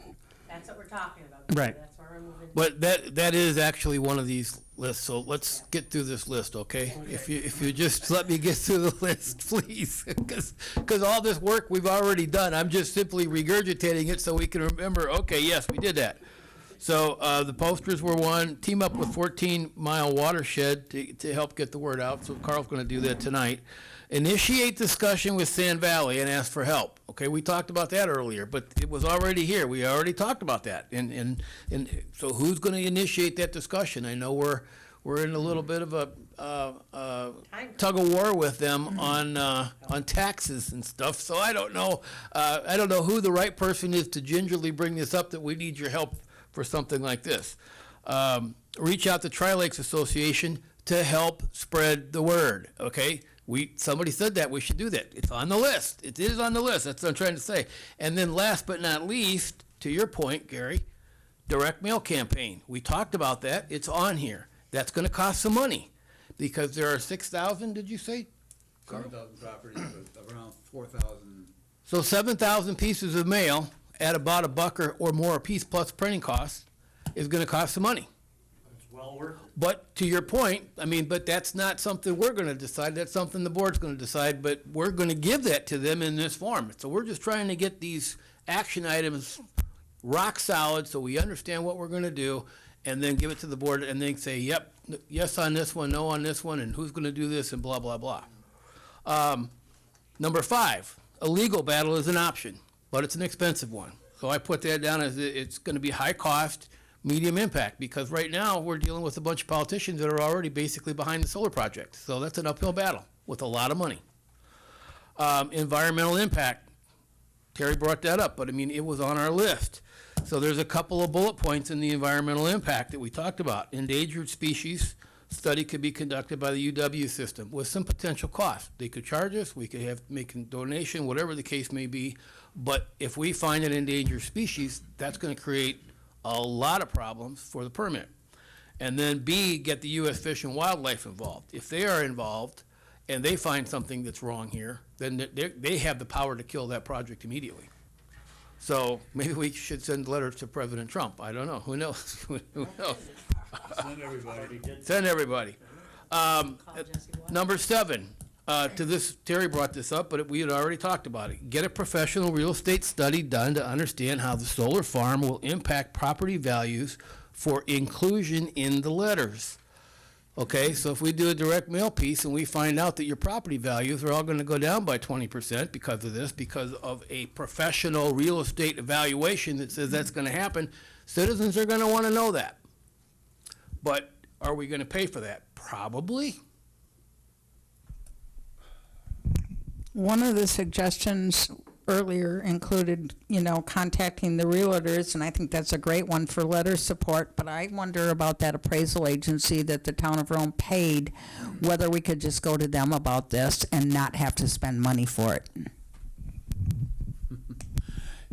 That's what we're talking about. Right. That's where we're moving. But that is actually one of these lists, so let's get through this list, okay? If you just let me get through the list, please, because all this work we've already done. I'm just simply regurgitating it so we can remember, okay, yes, we did that. So the posters were one, team up with 14 Mile Watershed to help get the word out, so Carl's going to do that tonight. Initiate discussion with Sand Valley and ask for help. Okay, we talked about that earlier, but it was already here. We already talked about that. And so who's going to initiate that discussion? I know we're in a little bit of a tug of war with them on taxes and stuff. So I don't know who the right person is to gingerly bring this up, that we need your help for something like this. Reach out to Tri-Lakes Association to help spread the word, okay? Somebody said that, we should do that. It's on the list. It is on the list. That's what I'm trying to say. And then last but not least, to your point, Gary, direct mail campaign. We talked about that. It's on here. That's gonna cost some money because there are 6,000, did you say? 7,000 properties, but around 4,000. So 7,000 pieces of mail at about $1 or more a piece plus printing costs is gonna cost some money. But to your point, I mean, but that's not something we're gonna decide, that's something the board's gonna decide, but we're gonna give that to them in this form. So we're just trying to get these action items rock solid, so we understand what we're gonna do, and then give it to the board, and then say, yep, yes on this one, no on this one, and who's gonna do this, and blah, blah, blah. Number 5, a legal battle is an option, but it's an expensive one. So I put that down as it's gonna be high cost, medium impact, because right now, we're dealing with a bunch of politicians that are already basically behind the solar project. So that's an uphill battle with a lot of money. Environmental impact, Terry brought that up, but I mean, it was on our list. So there's a couple of bullet points in the environmental impact that we talked about. Endangered species study could be conducted by the UW system with some potential cost. They could charge us, we could have make a donation, whatever the case may be. But if we find an endangered species, that's gonna create a lot of problems for the permit. And then B, get the U.S. Fish and Wildlife involved. If they are involved and they find something that's wrong here, then they have the power to kill that project immediately. So maybe we should send letters to President Trump. I don't know. Who knows? Who knows? Send everybody. Send everybody. Number 7, to this, Terry brought this up, but we had already talked about it. Get a professional real estate study done to understand how the solar farm will impact property values for inclusion in the letters. Okay, so if we do a direct mail piece and we find out that your property values are all gonna go down by 20% because of this, because of a professional real estate evaluation that says that's gonna happen, citizens are gonna wanna know that. But are we gonna pay for that? Probably. One of the suggestions earlier included, contacting the realtors, and I think that's a great one for letter support, but I wonder about that appraisal agency that the town of Rome paid, whether we could just go to them about this and not have to spend money for it.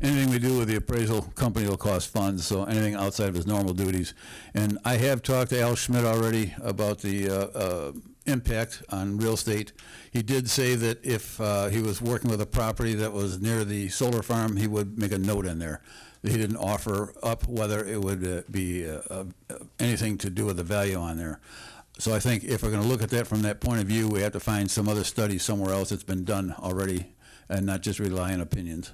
Anything we do with the appraisal company will cost funds, so anything outside of his normal duties. And I have talked to Al Schmidt already about the impact on real estate. He did say that if he was working with a property that was near the solar farm, he would make a note in there. He didn't offer up whether it would be anything to do with the value on there. So I think if we're going to look at that from that point of view, we have to find some other study somewhere else that's been done already and not just rely on opinions.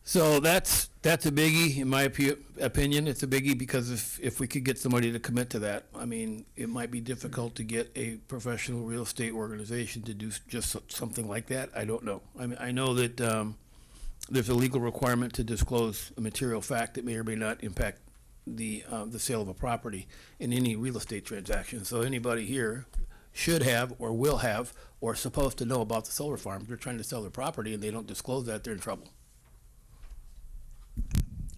So that's a biggie, in my opinion. It's a biggie because if we could get somebody to commit to that, I mean, it might be difficult to get a professional real estate organization to do just something like that. I don't know. I mean, I know that there's a legal requirement to disclose a material fact that may or may not impact the sale of a property in any real estate transaction. So anybody here should have or will have or supposed to know about the solar farm. If they're trying to sell their property and they don't disclose that, they're in trouble.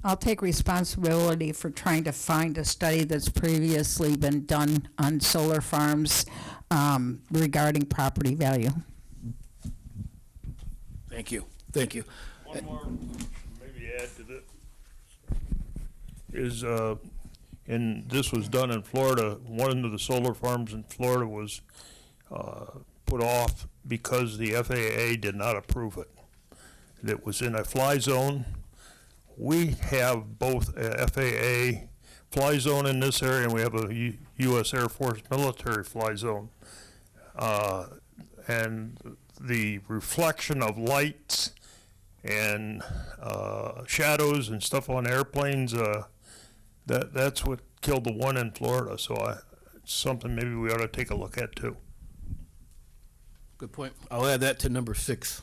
I'll take responsibility for trying to find a study that's previously been done on solar farms regarding property value. Thank you. Thank you. One more, maybe add to this, is, and this was done in Florida, one of the solar farms in Florida was put off because the FAA did not approve it. It was in a fly zone. We have both a FAA fly zone in this area, and we have a U.S. Air Force military fly zone. And the reflection of lights and shadows and stuff on airplanes, that's what killed the one in Florida. So it's something maybe we ought to take a look at too. Good point. I'll add that to number 6.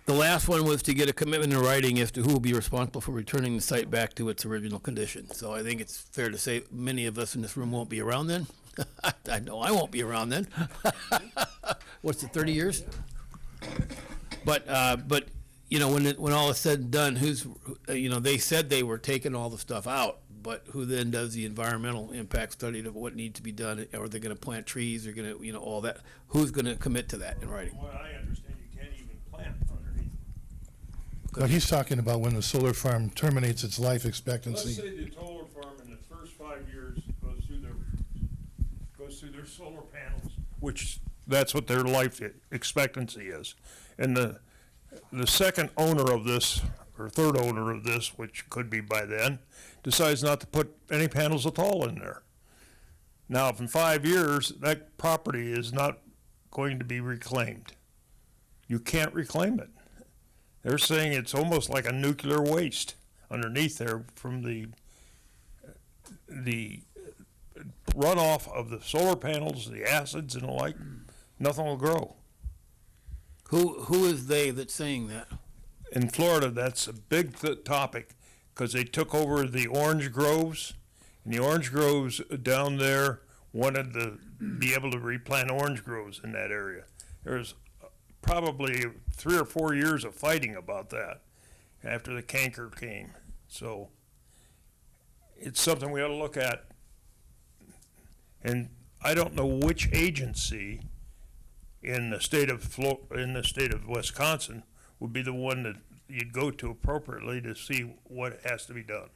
The last one was to get a commitment in writing as to who will be responsible for returning the site back to its original condition. So I think it's fair to say many of us in this room won't be around then. I know I won't be around then. What's it, 30 years? But you know, when all is said and done, you know, they said they were taking all the stuff out, but who then does the environmental impact study of what needs to be done? Are they gonna plant trees? They're gonna, you know, all that? Who's gonna commit to that in writing? From what I understand, you can't even plant underneath. But he's talking about when the solar farm terminates its life Let's expectancy. say the solar farm in the first 5 years goes through their solar panels, which that's what their life expectancy is. And the second owner of this, or third owner of this, which could be by then, decides not to put any panels at all in there. Now, if in 5 years, that property is not going to be reclaimed, you can't reclaim it. They're saying it's almost like a nuclear waste underneath there from the runoff of the solar panels, the acids and the like. Nothing will grow. Who is they that's saying that? In Florida, that's a big topic because they took over the orange groves, and the orange groves down there wanted to be able to replant orange groves in that area. There's probably 3 or 4 years of fighting about that after the canker came. So it's something we ought to look at. And I don't know which agency in the state of Wisconsin would be the one that you'd go to appropriately to see what has to be done.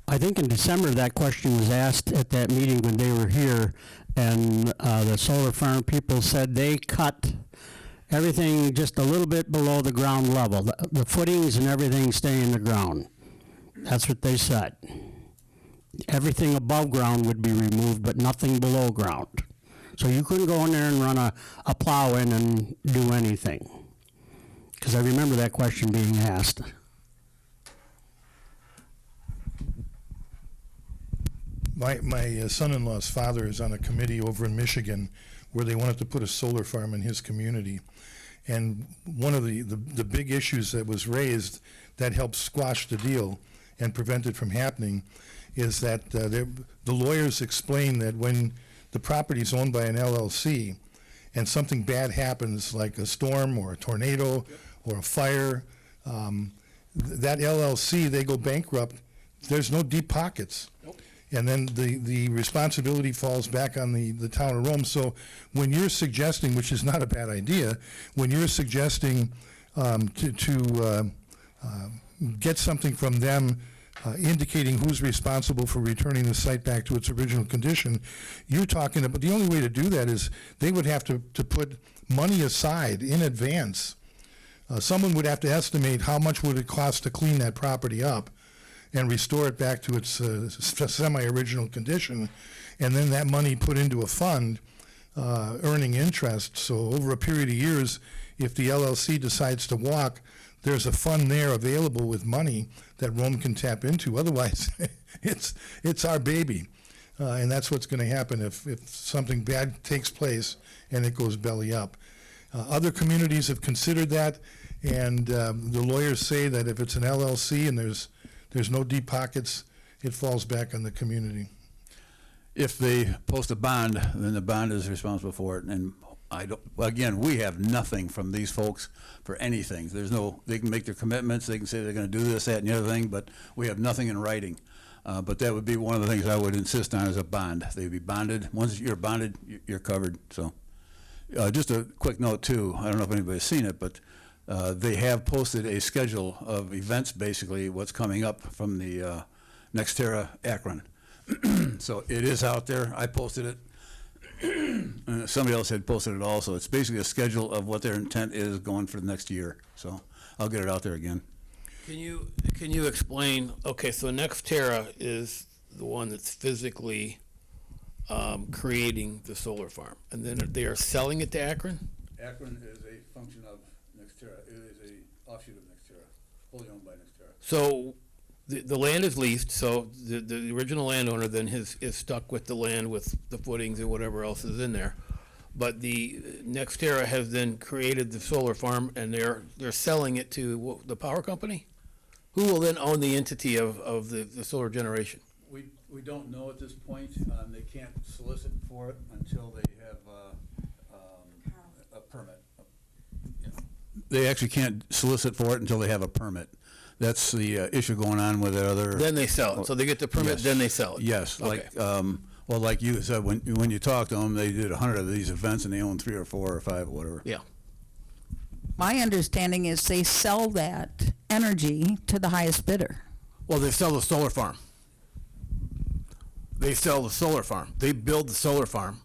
I think in December that question was asked at that meeting when they were here, and the solar farm people said they cut everything just a little bit below the ground level. The footings and everything stay in the ground. That's what they said. Everything above ground would be removed, but nothing below ground. So you couldn't go in there and run a plow in and do anything. Because I remember that question being asked. My son-in-law's father is on a committee over in Michigan where they wanted to put a solar farm in his community. And one of the big issues that was raised that helped squash the deal and prevent it from happening is that the lawyers explain that when the property is owned by an LLC and something bad happens, like a storm or a tornado or a fire, that LLC, they go bankrupt. There's no deep pockets. And then the responsibility falls back on the town of Rome. So when you're suggesting, which is not a bad idea, when you're suggesting to get something from them indicating who's responsible for returning the site back to its original condition, you're talking about, the only way to do that is they would have to put money aside in advance. Someone would have to estimate how much would it cost to clean that property up and restore it back to its semi-original condition, and then that money put into a fund earning interest. So over a period of years, if the LLC decides to walk, there's a fund there available with money that Rome can tap into. Otherwise, it's our baby. And that's what's going to happen if something bad takes place and it goes belly up. Other communities have considered that, and the lawyers say that if it's an LLC and there's no deep pockets, it falls back on the community. If they post a bond, then the bond is responsible for it. And again, we have nothing from these folks for anything. They can make their commitments, they can say they're going to do this, that, and the other thing, but we have nothing in writing. But that would be one of the things I would insist on, is a bond. They'd be bonded. Once you're bonded, you're covered. So just a quick note too, I don't know if anybody's seen it, but they have posted a schedule of events, basically what's coming up from the Nextera Akron. So it is out there. I posted it. Somebody else had posted it also. It's basically a schedule of what their intent is going for the next year. So I'll get it out there again. Can you explain? Okay, so Nextera is the one that's physically creating the solar farm, and then they are selling it to Akron. Akron is a function of Nextera. It is a offshoot of Nextera, wholly owned by Nextera. So the land is leased, so the original landowner then is stuck with the land with the footings and whatever else is in there. But the Nextera has then created the solar farm, and they're selling it to the power company? Who will then own the entity of the solar generation? We don't know at this point. They can't solicit for it until they have they actually can't solicit for it until they have a permit. That's the issue going on with the other. Then they sell it. So they get the permit, Yes. then they sell it. Yes, Okay. like, well, like you said, when you talk to them, they did 100 of these events and they own 3 or 4 or 5 or whatever. Yeah. My understanding is they sell that energy to the highest bidder. Well, they sell the solar farm. They sell the solar farm. They build the solar farm.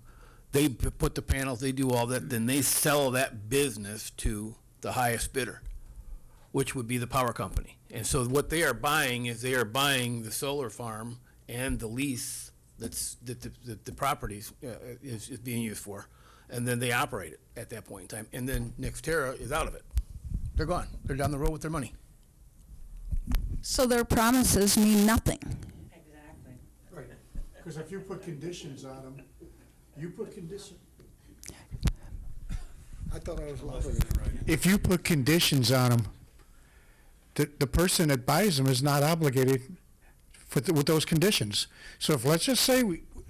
They put the panels, they do all that, then they sell that business to the highest bidder, which would be the power company. And so what they are buying is they are buying the solar farm and the lease that the properties is being used for, and then they operate it at that point in time. And then Nextera is out of it. They're gone. They're down the road with their money. So their promises mean nothing. Right, because if you put conditions on them, I thought I was louder. If you put conditions on them, the person that buys them is not obligated with those conditions. So if, let's just say,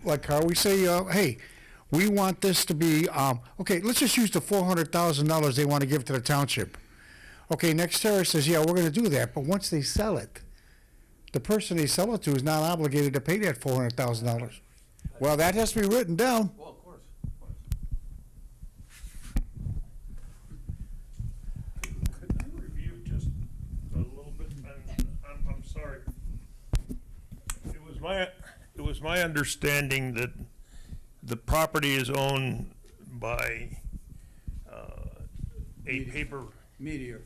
like Carl, we say, hey, we want this to be, okay, let's just use the $400,000 they want to give to the township. Okay, Nextera says, yeah, we're going to do that, but once they sell it, the person they sell it to is not obligated to pay that $400,000. Well, that has to be written down. Well, of course. Could I review just a little bit? I'm sorry. It was my understanding that the property is owned by a paper media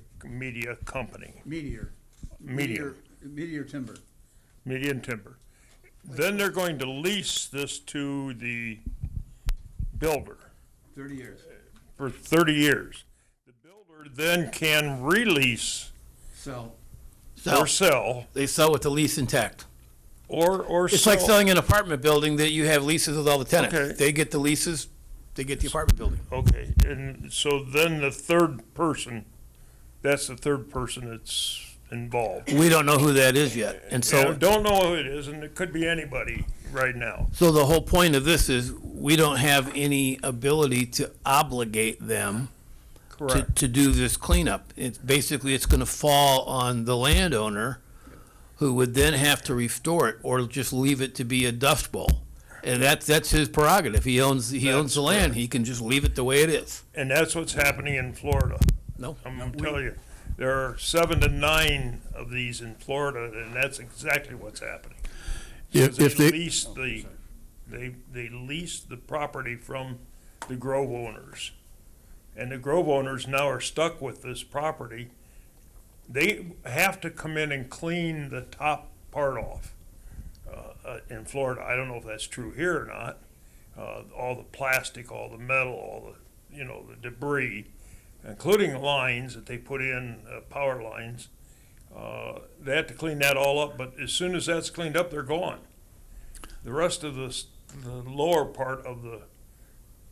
company. Meteor Timber. Media and Timber. Then they're going to lease this to the builder 30 years. for 30 years. The builder then can release Sell. or sell They sell with the lease intact. or It's sell. like selling an apartment building that you have leases with all the tenants. Okay. They get the leases, they get the apartment building. Okay, and so then the third person, that's the third person that's involved. We don't know who that is yet. And So so, don't know who it is, and it could be anybody right now. so the whole point of this is we don't have any ability to obligate them Correct. to do this cleanup. It's basically, it's gonna fall on the landowner who would then have to restore it or just leave it to be a dust bowl. And that's his prerogative. He owns the land. He can just leave it the way it is. And that's what's happening in Florida. No? I'm gonna tell you, there are 7 to 9 of these in Florida, and that's exactly what's happening. If They they, lease they lease the property from the Grove owners. And the Grove owners now are stuck with this property. They have to come in and clean the top part off. In Florida, I don't know if that's true here or not. All the plastic, all the metal, all the, the debris, including lines that they put in, power lines. They have to clean that all up, but as soon as that's cleaned up, they're gone. The rest of the lower part of the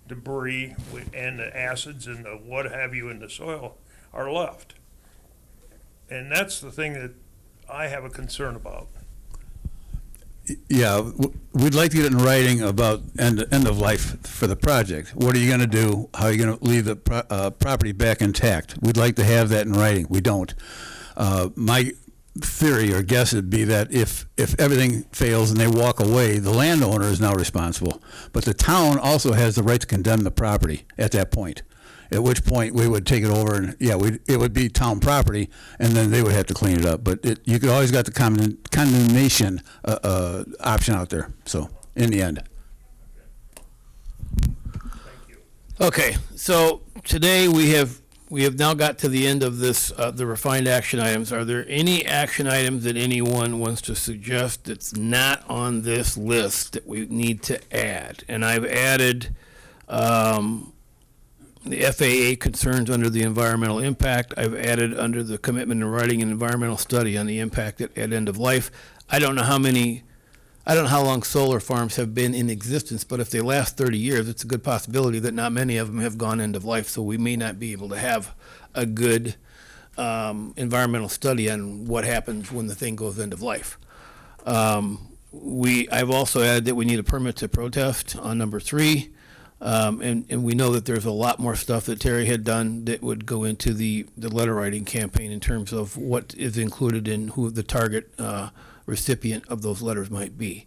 debris and the acids and the what have you in the soil are left. And that's the thing that I have a concern about. yeah, we'd like to get it in writing about end of life for the project. What are you going to do? How are you going to leave the property back intact? We'd like to have that in writing. We don't. My theory or guess would be that if everything fails and they walk away, the landowner is now responsible. But the town also has the right to condemn the property at that point. At which point we would take it over and it would be town property, and then they would have to clean it up. But you could always got the condemnation option out there. So in the end. Okay, so today we have now got to the end of this, the refined action items. Are there any action items that anyone wants to suggest that's not on this list that we need to add? And I've added the FAA concerns under the environmental impact. I've added under the commitment in writing an environmental study on the impact at end of life. I don't know how long solar farms have been in existence, but if they last 30 years, it's a good possibility that not many of them have gone end of life, so we may not be able to have a good environmental study on what happens when the thing goes end of life. I've also added that we need a permit to protest on number 3. And we know that there's a lot more stuff that Terry had done that would go into the letter writing campaign in terms of what is included in who the target recipient of those letters might be.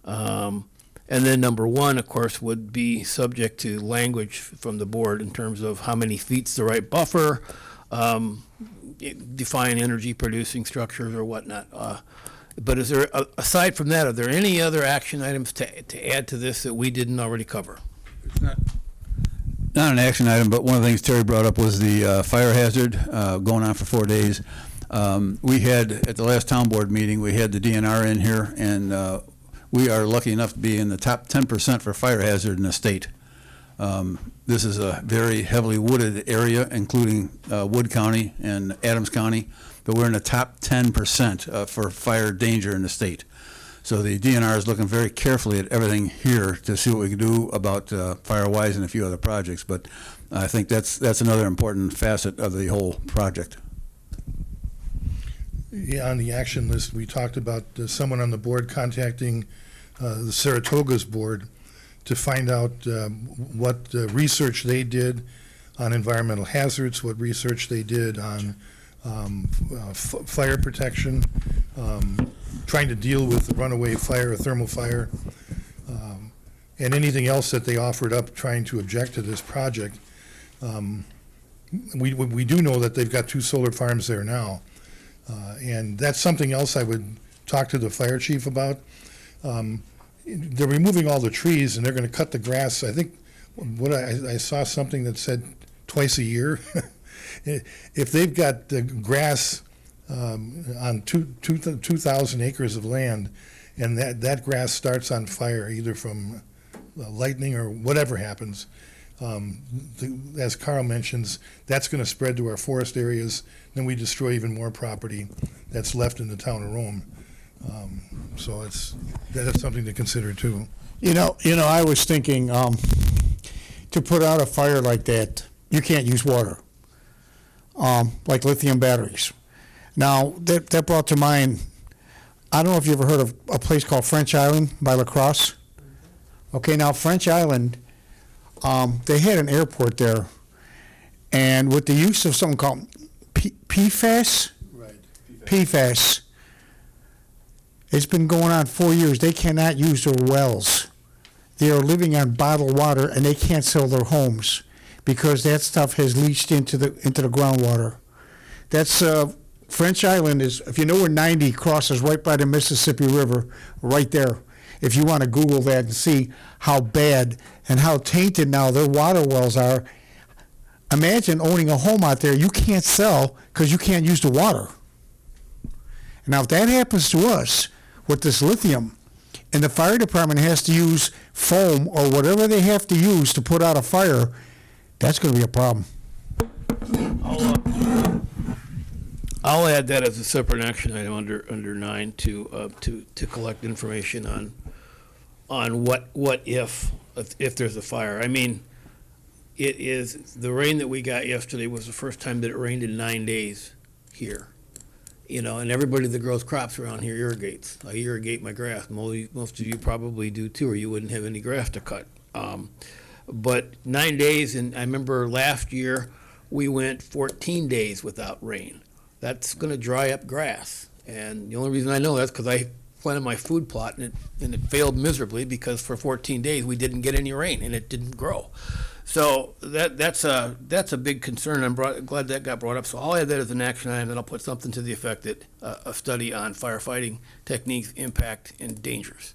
And then number one, of course, would be subject to language from the board in terms of how many feet's the right buffer, define energy producing structures or whatnot. But is there, aside from that, are there any other action items to add to this that we didn't already cover? It's not an action item, but one of the things Terry brought up was the fire hazard going on for 4 days. We had, at the last town board meeting, we had the DNR in here, and we are lucky enough to be in the top 10% for fire hazard in the state. This is a very heavily wooded area, including Wood County and Adams County, but we're in the top 10% for fire danger in the state. So the DNR is looking very carefully at everything here to see what we can do about Firewise and a few other projects. But I think that's another important facet of the whole project. Yeah, on the action list, we talked about someone on the board contacting the Saratoga's board to find out what research they did on environmental hazards, what research they did on fire protection, trying to deal with the runaway fire or thermal fire, and anything else that they offered up trying to object to this project. We do know that they've got 2 solar farms there now, and that's something else I would talk to the fire chief about. They're removing all the trees and they're going to cut the grass. I think I saw something that said twice a year. If they've got the grass on 2,000 acres of land, and that grass starts on fire either from lightning or whatever happens, as Carl mentions, that's going to spread to our forest areas. Then we destroy even more property that's left in the town of Rome. So that's something to consider too. You know, I was thinking, to put out a fire like that, you can't use water, like lithium batteries. Now, that brought to mind, I don't know if you ever heard of a place called French Island by La Crosse. Okay, now French Island, they had an airport there, and with the use of something called PFAS, PFAS, it's been going on 4 years. They cannot use their wells. They are living on bottled water, and they can't sell their homes because that stuff has leached into the groundwater. That's French Island is, if you know where 90 crosses right by the Mississippi River, right there. If you want to Google that and see how bad and how tainted now their water wells are, imagine owning a home out there you can't sell because you can't use the water. Now, if that happens to us with this lithium, and the fire department has to use foam or whatever they have to use to put out a fire, that's going to be a problem. I'll add that as a separate action item under 9 to collect information on what if there's a fire. I mean, it is, the rain that we got yesterday was the first time that it rained in 9 days here. You know, and everybody that grows crops around here irrigates. I irrigate my grass. Most of you probably do too, or you wouldn't have any grass to cut. But 9 days, and I remember last year we went 14 days without rain. That's going to dry up grass. And the only reason I know that's because I planted my food plot and it failed miserably because for 14 days we didn't get any rain and it didn't grow. So that's a big concern. I'm glad that got brought up. So I'll add that as an action item, and I'll put something to the effect that a study on firefighting techniques, impact, and dangers.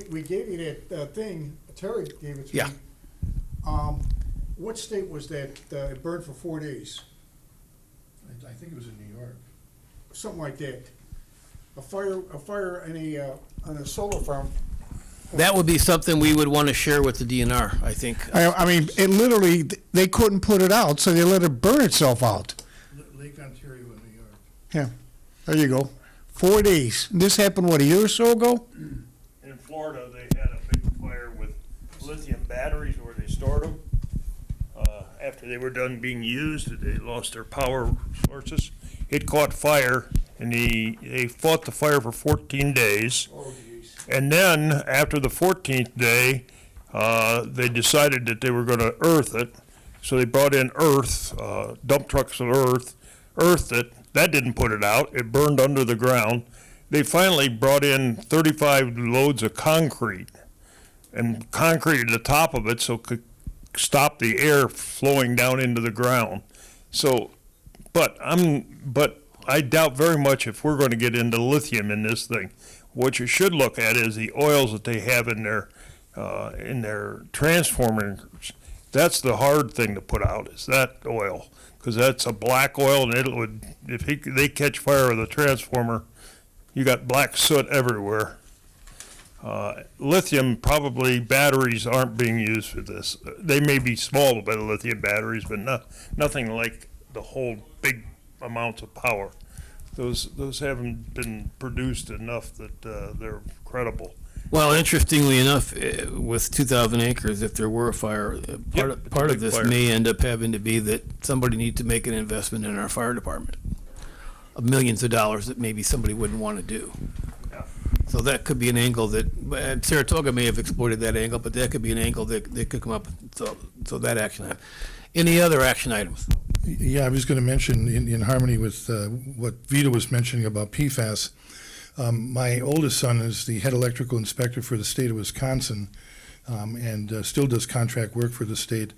We gave you that thing, Terry gave it to Yeah. me. What state was that it burned for 4 days? I think it was in New York. Something like that. A fire on a solar farm. That would be something we would want to share with the DNR, I think. I mean, it literally, they couldn't put it out, so they let it burn itself out. Lake Ontario in New York. Yeah, there you go. 4 days. This happened, what, a year or so ago? In Florida, they had a big fire with lithium batteries where they stored them. After they were done being used, they lost their power sources. It caught fire, and they fought the fire for 14 days. Oh, geez. And then, after the 14th day, they decided that they were going to earth it. So they brought in earth, dump trucks of earthed it. That didn't put it out. It burned under the ground. They finally brought in 35 loads of concrete and concreted the top of it so it could stop the air flowing down into the ground. So, but I doubt very much if we're going to get into lithium in this thing. What you should look at is the oils that they have in their transformers. That's the hard thing to put out, is that oil, because that's a black oil, and it would, if they catch fire with a transformer, you got black soot everywhere. Lithium, probably batteries aren't being used for this. They may be small bit of lithium batteries, but nothing like the whole big amounts of power. Those haven't been produced enough that they're credible. Well, interestingly enough, with 2,000 acres, if there were a fire, part of this fire. may end up having to be that somebody needs to make an investment in our fire department of millions of dollars that maybe somebody wouldn't want to do. So that could be an angle that Saratoga may have exploited that angle, but that could be an angle that could come up. So that action item. Any other action items? Yeah, I was going to mention, in harmony with what Vito was mentioning about PFAS, my oldest son is the head electrical inspector for the state of Wisconsin, and still does contract work for the state.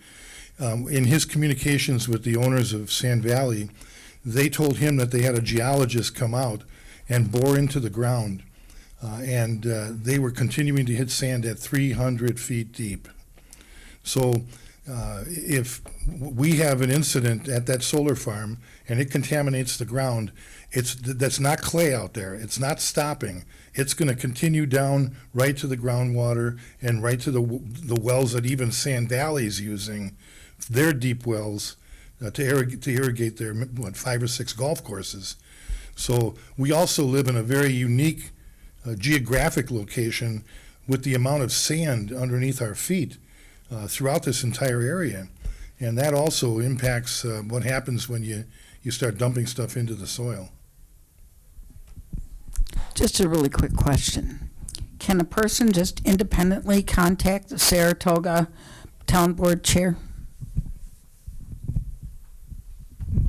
In his communications with the owners of Sand Valley, they told him that they had a geologist come out and bore into the ground, and they were continuing to hit sand at 300 feet deep. So if we have an incident at that solar farm and it contaminates the ground, that's not clay out there. It's not stopping. It's going to continue down right to the groundwater and right to the wells that even Sand Valley is using, their deep wells, to irrigate their 5 or 6 golf courses. So we also live in a very unique geographic location with the amount of sand underneath our feet throughout this entire area. And that also impacts what happens when you start dumping stuff into the soil. Just a really quick question. Can a person just independently contact the Saratoga Town Board Chair?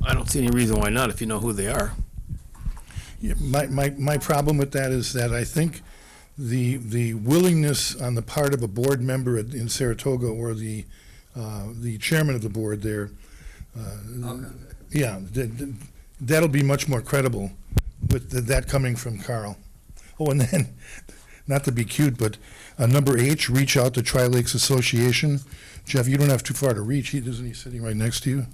I don't see any reason why not if you know who they are. Yeah, my problem with that is that I think the willingness on the part of a board member in Saratoga or the chairman of the board there, yeah, that'll be much more credible with that coming from Carl. Oh, and then, not to be cute, but number H, reach out to Tri-Lakes Association. Jeff, you don't have too far to reach. Isn't he sitting right next to you?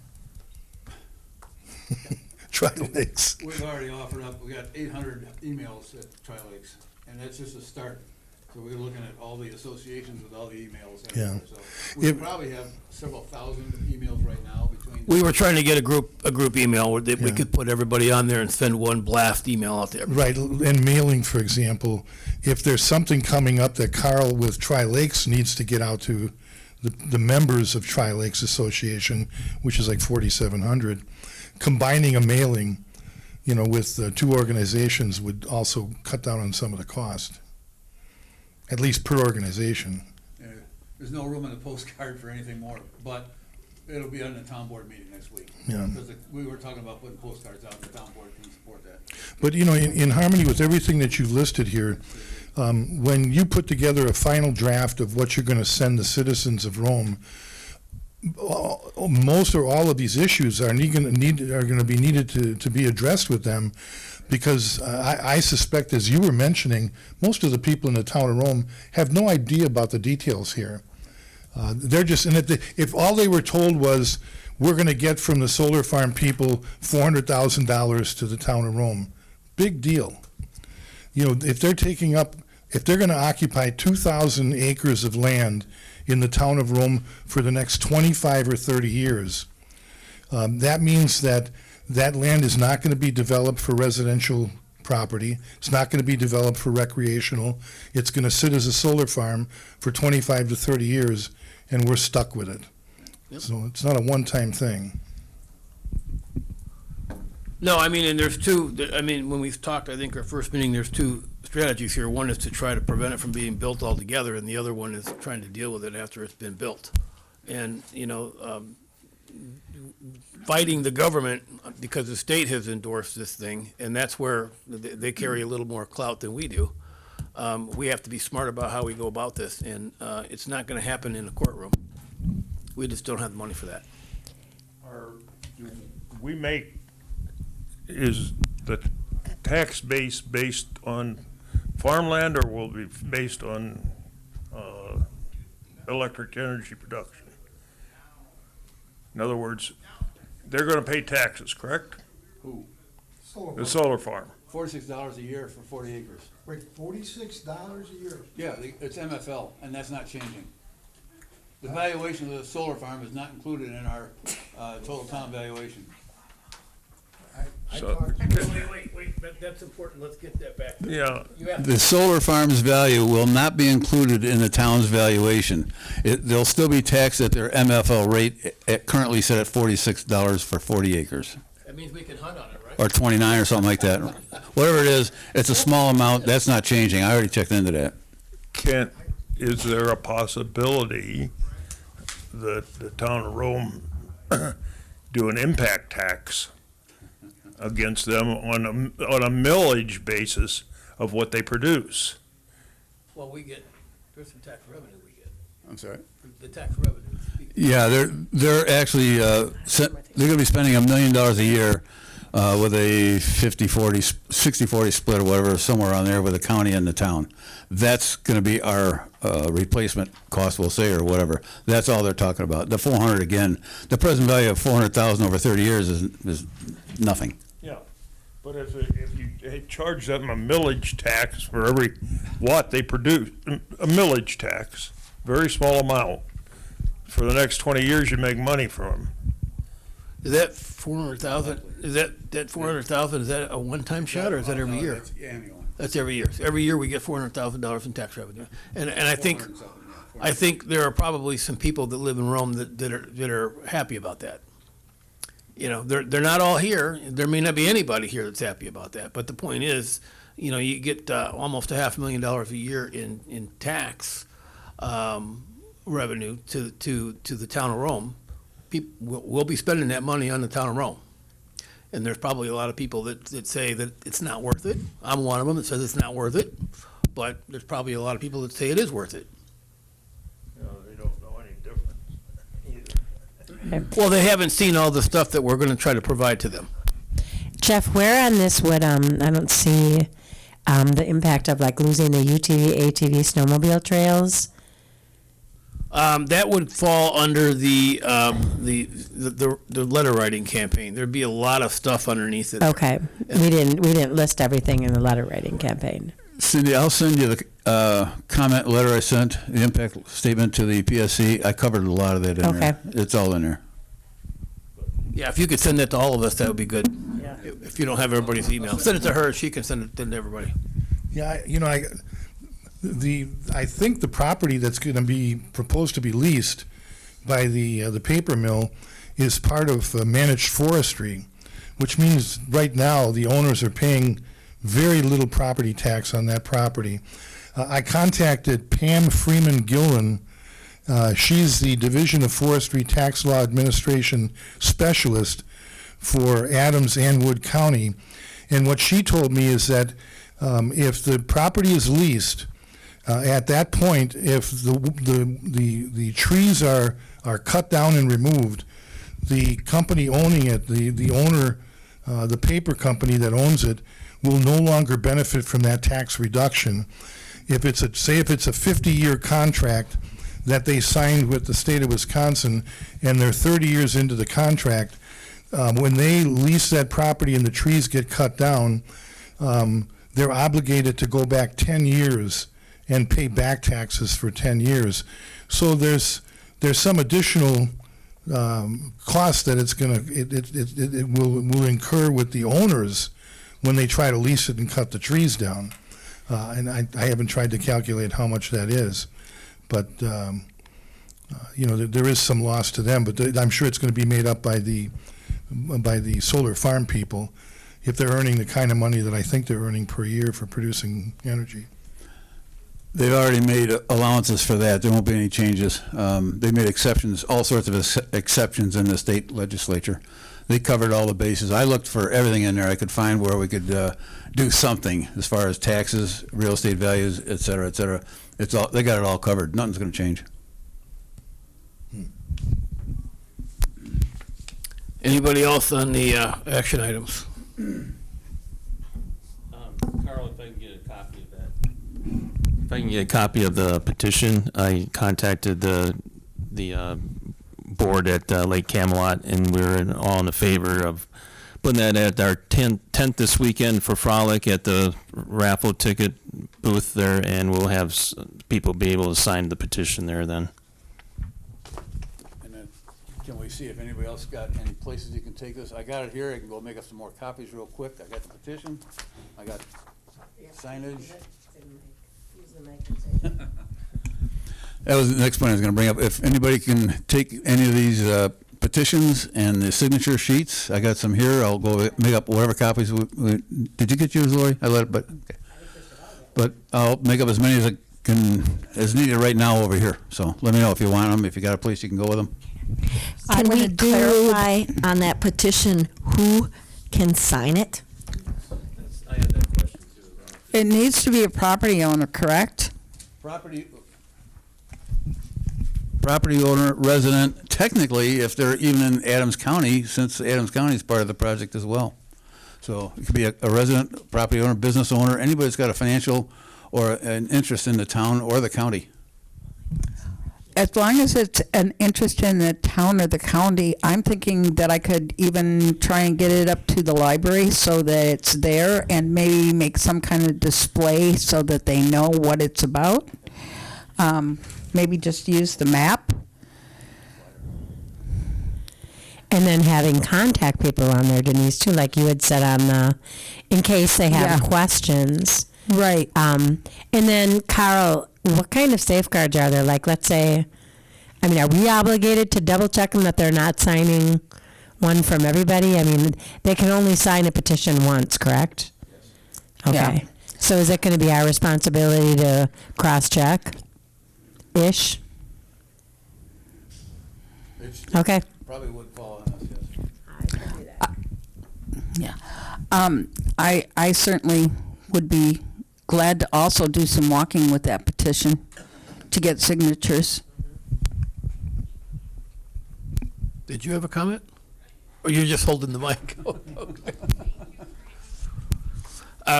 Tri-Lakes. We've already offered up, we got 800 emails at Tri-Lakes, and that's just a start. So we're looking at all the associations with all the emails. Yeah. So we probably have several thousand emails right now between. We were trying to get a group email where we could put everybody on there and send one blast email out there. Right, and mailing, for example, if there's something coming up that Carl with Tri-Lakes needs to get out to the members of Tri-Lakes Association, which is like 4,700, combining a mailing, with 2 organizations would also cut down on some of the cost, at least per organization. There's no room in the postcard for anything more, but it'll be on the town board meeting next week. Yeah. Because we were talking about putting postcards out, the town board can support that. But, in harmony with everything that you've listed here, when you put together a final draft of what you're going to send the citizens of Rome, most or all of these issues are going to be needed to be addressed with them, because I suspect, as you were mentioning, most of the people in the town of Rome have no idea about the details here. They're just, and if all they were told was, we're going to get from the solar farm people $400,000 to the town of Rome, big deal. If they're going to occupy 2,000 acres of land in the town of Rome for the next 25 or 30 years, that means that land is not going to be developed for residential property. It's not going to be developed for recreational. It's going to sit as a solar farm for 25 to 30 years, and we're stuck with it. Yep. So it's not a one-time thing. No, and there's 2, when we've talked, I think our first meeting, there's two strategies here. One is to try to prevent it from being built altogether, and the other one is trying to deal with it after it's been built. And, fighting the government because the state has endorsed this thing, and that's where they carry a little more clout than we do. We have to be smart about how we go about this, and it's not going to happen in a courtroom. We just don't have the money for that. Is the tax base based on farmland, or will it be based on electric energy production? In other words, they're gonna pay taxes, correct? Who? The solar farm. $46 a year for 40 acres. Wait, $46 a year? Yeah, it's MFL, and that's not changing. The valuation of the solar farm is not included in our total town valuation. So, Wait, that's important. Let's get that back. yeah, The solar farm's value will not be included in the town's valuation. They'll still be taxed at their MFL rate, currently set at $46 for 40 acres. That means we can hunt on it, right? Or 29 or something like that. Whatever it is, it's a small amount, that's not changing. I already checked into that. Kent, is there a possibility that the town of Rome do an impact tax against them on a millage basis of what they produce? Well, there's some tax revenue we get. I'm sorry? The tax revenue. Yeah, they're actually, they're gonna be spending $1 million a year with a 50-40, 60-40 split or whatever, somewhere on there with the county and the town. That's gonna be our replacement cost, we'll say, or whatever. That's all they're talking about. The 400, again, the present value of 400,000 over 30 years is nothing. Yeah, but if you charge them a millage tax for every watt they produce, a millage tax, very small amount, for the next 20 years you make money from them. Is that 400,000? Is that 400,000? Is that a one-time shot, or is that every year? That's annual. That's every year. So every year we get $400,000 in tax revenue, and I think there are probably some people that live in Rome that are happy about that. They're not all here. There may not be anybody here that's happy about that. But the point is, you get almost $500,000 a year in tax revenue to the town of Rome. People will be spending that money on the town of Rome. And there's probably a lot of people that say that it's not worth it. I'm one of them that says it's not worth it. But there's probably a lot of people that say it is worth it. They don't know any difference either. Well, they haven't seen all the stuff that we're going to try to provide to them. Jeff, where on this would, I don't see the impact of like losing the UTV, ATV snowmobile trails? That would fall under the letter writing campaign. There'd be a lot of stuff underneath it. Okay, we didn't list everything in the letter writing campaign. Cindy, I'll send you the comment letter I sent, the impact statement to the PSC. I covered a lot of that in there. It's all in there. Yeah, if you could send that to all of us, that would be good. Yeah. If you don't have everybody's email, send it to her. She can send it to everybody. Yeah, I think the property that's going to be proposed to be leased by the paper mill is part of managed forestry, which means right now the owners are paying very little property tax on that property. I contacted Pam Freeman Gillen. She's the Division of Forestry Tax Law Administration Specialist for Adams and Wood County. And what she told me is that if the property is leased, at that point, if the trees are cut down and removed, the company owning it, the owner, the paper company that owns it, will no longer benefit from that tax reduction. If it's a 50-year contract that they signed with the state of Wisconsin, and they're 30 years into the contract, when they lease that property and the trees get cut down, they're obligated to go back 10 years and pay back taxes for 10 years. So there's some additional cost that it will incur with the owners when they try to lease it and cut the trees down. And I haven't tried to calculate how much that is, but there is some loss to them. But I'm sure it's going to be made up by the solar farm people. if they're earning the kind of money that I think they're earning per year for producing energy. They've already made allowances for that. There won't be any changes. They made exceptions, all sorts of exceptions in the state legislature. They covered all the bases. I looked for everything in there I could find where we could do something as far as taxes, real estate values, et cetera, et cetera. It's all, they got it all covered. Nothing's going to change. Anybody else on the action items? Carl, if I can get a copy of that. If I can get a copy of the petition, I contacted the board at Lake Camelot, and we're all in the favor of putting that at our tent this weekend for Frolic at the raffle ticket booth there, and we'll have people be able to sign the petition there then. And then, can we see if anybody else got any places you can take this? I got it here. I can go make up some more copies real quick. I got the petition. I got signage. That was the next point I was going to bring up. If anybody can take any of these petitions and the signature sheets, I got some here. I'll go make up whatever copies. Did you get yours, Lori? I let it, but okay. But I'll make up as many as I can, as needed right now over here. So let me know if you want them. If you got a place you can go with them. Can we clarify on that petition who can sign it? I had that question too. It needs to be a property owner, correct? Property owner, resident, technically, if they're even in Adams County, since Adams County is part of the project as well. So it could be a resident, property owner, business owner, anybody that's got a financial or an interest in the town or the county. As long as it's an interest in the town or the county, I'm thinking that I could even try and get it up to the library so that it's there, and maybe make some kind of display so that they know what it's about. Maybe just use the map. And then having contact people on there, Denise, too, like you had said on the, in case they have questions. Right. And then, Carl, what kind of safeguards are there? Like, let's say, I mean, are we obligated to double check them that they're not signing one from everybody? I mean, they can only sign a petition once, correct? Yes. Okay. Yeah. So is it going to be our responsibility to cross-check? Ish? Okay. Probably would fall on us, yes. Yeah. I certainly would be glad to also do some walking with that petition to get signatures. Did you have a comment? Or you're just holding the mic? Okay.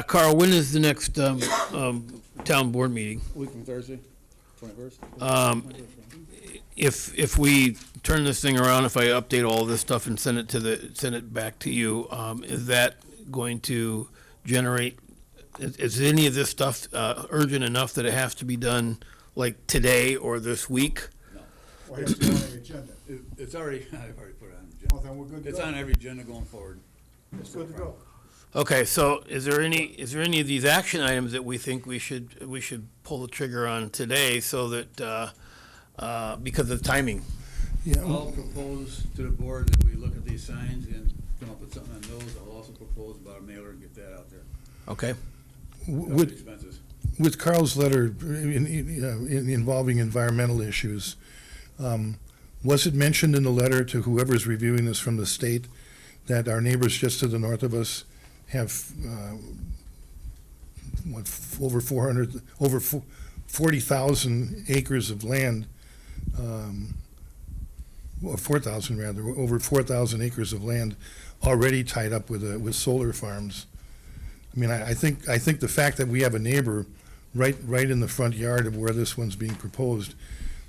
Carl, when is the next town board meeting? Week from Thursday, 21st. If we turn this thing around, if I update all this stuff and send it back to you, is that going to generate? Is any of this stuff urgent enough that it has to be done like today or this week? Or it's on the agenda. It's already, I've already put it on the Well, then we're good to It's go. on every agenda going forward. It's good to go. Okay, so is there any of these action items that we think we should pull the trigger on today so that because of timing? Yeah. I'll propose to the board that we look at these signs and come up with something on those. I'll also propose about a mailer and get that out there. Okay. Cover the With, expenses. with Carl's letter involving environmental issues, was it mentioned in the letter to whoever's reviewing this from the state that our neighbors just to the north of us have over 40,000 acres of land, or 4,000 rather, over 4,000 acres of land already tied up with solar farms? I mean, I think the fact that we have a neighbor right in the front yard of where this one's being proposed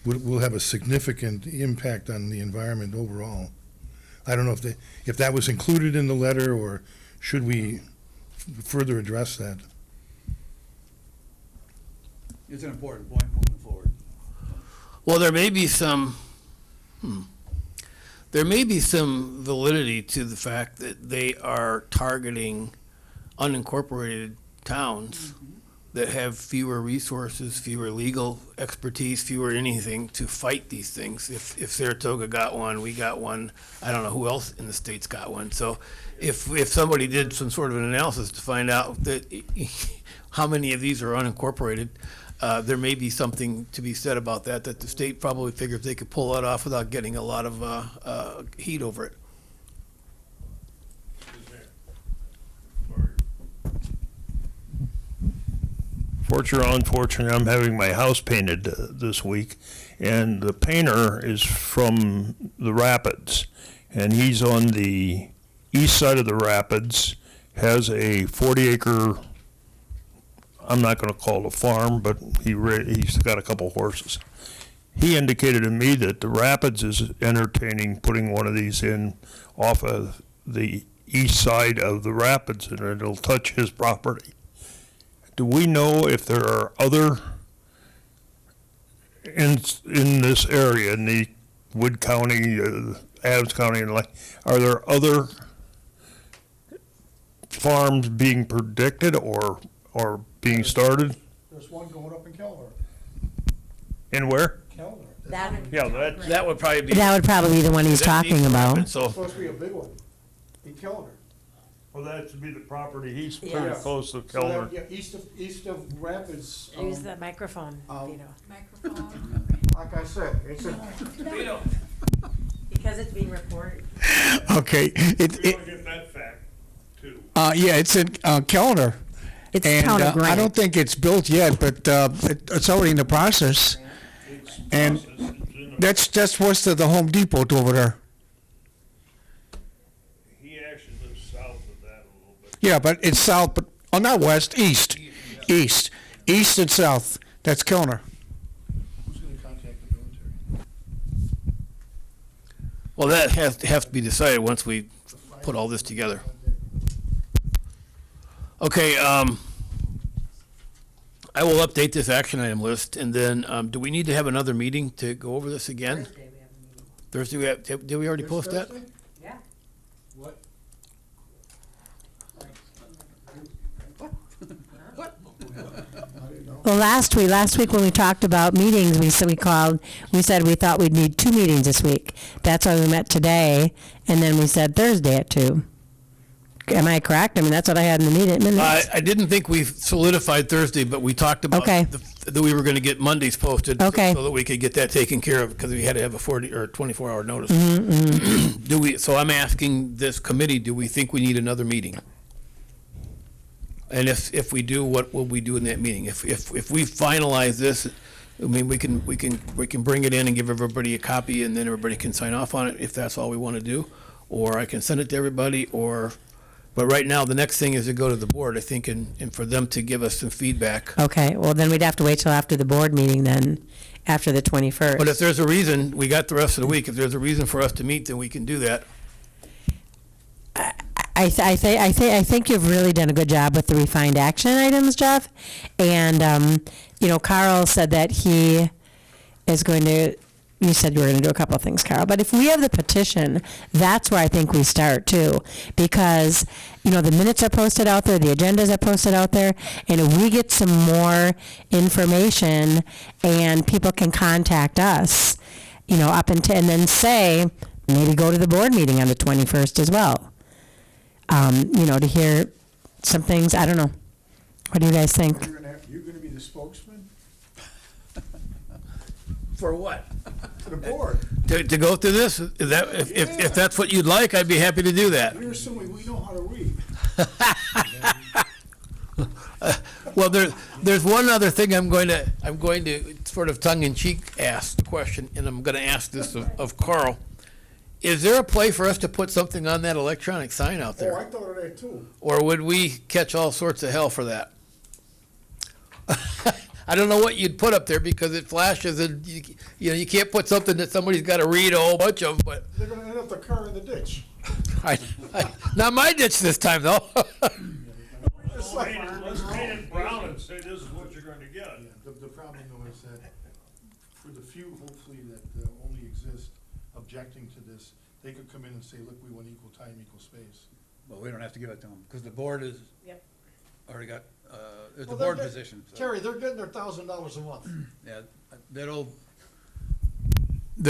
will have a significant impact on the environment overall. I don't know if that was included in the letter, or should we further address that? It's an important point moving forward. Well, there may be some validity to the fact that they are targeting unincorporated towns that have fewer resources, fewer legal expertise, fewer anything to fight these things. If Saratoga got one, we got one. I don't know who else in the state's got one. So if somebody did some sort of an analysis to find out that how many of these are unincorporated, there may be something to be said about that the state probably figures they could pull that off without getting a lot of heat over it. Fortunate or unfortunate, I'm having my house painted this week, and the painter is from the Rapids, and he's on the east side of the Rapids, has a 40-acre, I'm not going to call it a farm, but he's got a couple horses. He indicated to me that the Rapids is entertaining putting one of these in off of the east side of the Rapids, and it'll touch his property. Do we know if there are other in this area, in the Wood County, Adams County, and are there other farms being predicted or being started? There's one going up in Kellner. In where? Kellner. Yeah, That would probably be. That would probably be the one he's talking about. So It's supposed to be a big one in Kellner. well, that should be the property. He's pretty Yeah. close to So Kellner. that, yeah, east of Rapids. Use the microphone, Vito. Microphone. Like I said, it's a, Because it's being recorded. Okay, We're gonna get that fact too. yeah, it's in Kellner. It's And town of I Grant. don't think it's built yet, but it's already in the process. And that's west of the Home Depot over there. He actually lives south of that a little bit. Yeah, but it's south, but not west, east, east and south. That's Kellner. Who's going to contact the military? well, that has to be decided once we put all this together. Okay, I will update this action item list, and then, do we need to have another meeting to go over this again? Thursday, we have, did we already post that? Yeah. what? Well, last week when we talked about meetings, we said we thought we'd need 2 meetings this week. That's why we met today, and then we said Thursday at 2. Am I correct? I mean, that's what I had in the meeting minutes. I didn't think we solidified Thursday, but we talked about Okay. that we were gonna get Mondays posted. Okay. So that we could get that taken care of, because we had to have a 40 or 24-hour notice. Mm-hmm, So I'm asking this committee, do we think we need another meeting? And if we do, what will we do in that meeting? If we finalize this, I mean, we can bring it in and give everybody a copy, and then everybody can sign off on it, if that's all we want to do. Or I can send it to everybody, but right now, the next thing is to go to the board, I think, and for them to give us some feedback. Okay, well, then we'd have to wait till after the board meeting then, after the 21st. But if there's a reason, we got the rest of the week, if there's a reason for us to meet, then we can do that. I think you've really done a good job with the refined action items, Jeff. And, Carl said that he is going to, you said you were going to do a couple of things, Carl. But if we have the petition, that's where I think we start, too. Because, the minutes are posted out there, the agendas are posted out there. And if we get some more information and people can contact us, up and then say, maybe go to the board meeting on the 21st as well. To hear some things. I don't know. What do you guys think? You're gonna be the spokesman For what? for the board. To go through this? If that's what you'd like, I'd be happy to do that. You're assuming we know how to read. Well, there's one other thing I'm going to sort of tongue-in-cheek ask the question, and I'm going to ask this of Carl. Is there a play for us to put something on that electronic sign out Oh, I there? thought of that too. Or would we catch all sorts of hell for that? I don't know what you'd put up there because it flashes and you can't put something that somebody's got to read a whole bunch of, but They're gonna end up the car in the ditch. not my ditch this time though. It's like, Let's paint it brown and say this is what you're gonna get. The problem though is that for the few, hopefully, that only exist objecting to this, they could come in and say, look, we want equal time, equal space. Well, we don't have to give it to them, because the board is already got, it's Well, a they're board get- position. so- Terry, they're getting their $1,000 a month. Yeah, that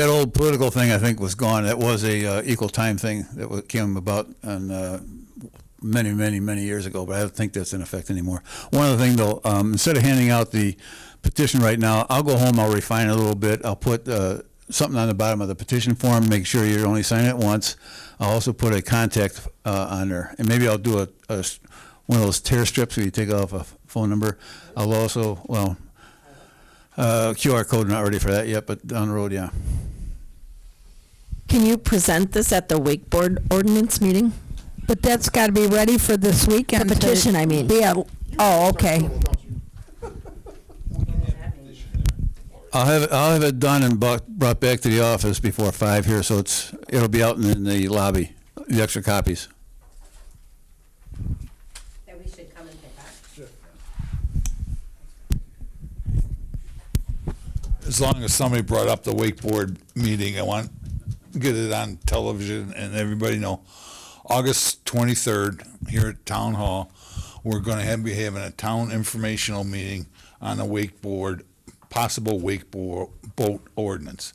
old political thing, I think, was gone. That was a equal time thing that came about on many, many, many years ago, but I don't think that's in effect anymore. One other thing, though, instead of handing out the petition right now, I'll go home, I'll refine it a little bit. I'll put something on the bottom of the petition form, make sure you only sign it once. I'll also put a contact on there, and maybe I'll do one of those tear strips where you take off a phone number. I'll also, QR code, not ready for that yet, but down the road, yeah. Can you present this at the wakeboard ordinance meeting? But that's got to be ready for this weekend. The to petition, I mean. be a- oh, okay. I'll have it done and brought back to the office before 5 here, so it'll be out in the lobby, the extra copies. That we should come and pick up. As long as somebody brought up the wakeboard meeting, I want to get it on television and everybody know. August 23rd, here at Town Hall, we're going to be having a town informational meeting on a wakeboard, possible wakeboard boat ordinance.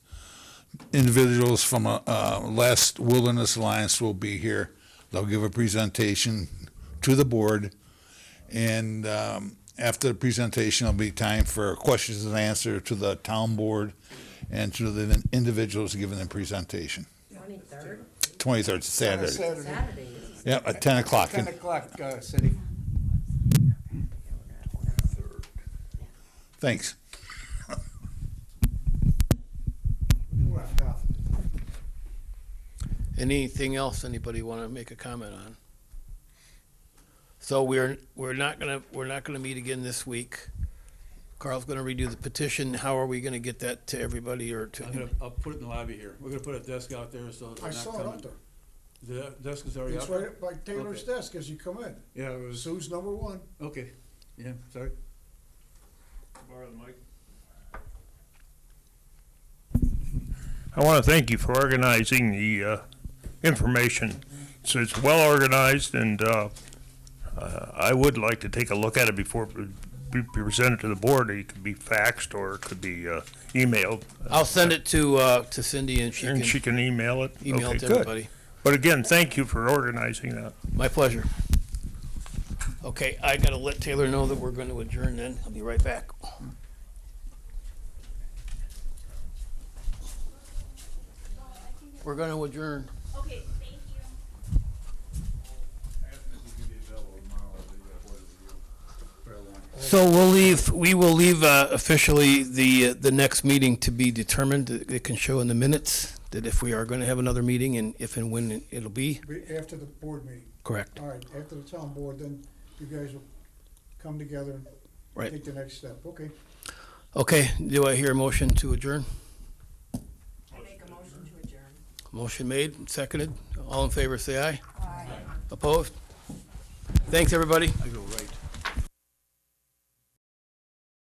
Individuals from Last Wilderness Alliance will be here. They'll give a presentation to the board, and after the presentation, there'll be time for questions and answers to the town board and to the individuals giving the presentation. 23rd? 23rd, Saturday. Saturday. Yeah, at 10 o'clock. 10 o'clock, Cindy. Thanks. Anything else anybody want to make a comment on? So we're not gonna meet again this week. Carl's gonna redo the petition. How are we gonna get that to everybody or to? I'll put it in the lobby here. We're gonna put a desk out there, so they're I not saw it coming. out there. The desk is already It's out there? right up by Taylor's Okay. desk as you come in. Yeah, it was, Sue's number 1. okay, yeah, sorry. Borrow the mic. I want to thank you for organizing the information. So it's well organized, and I would like to take a look at it before it be presented to the board. It could be faxed or it could be emailed. I'll send it to Cindy and She can email it? email Okay, it to good. everybody. But again, thank you for organizing that. My pleasure. Okay, I gotta let Taylor know that we're gonna adjourn then. I'll be right back. We're gonna adjourn. Okay, thank you. So we will leave officially the next meeting to be determined. It can show in the minutes that if we are gonna have another meeting and if and when it'll be. After the board meeting. Correct. All right, after the town board, then you guys will come together and Right. take the next step. Okay. Okay, do I hear a motion to adjourn? Make a motion to adjourn. Motion made, seconded. All in favor, say aye. Aye. Opposed? Thanks, everybody.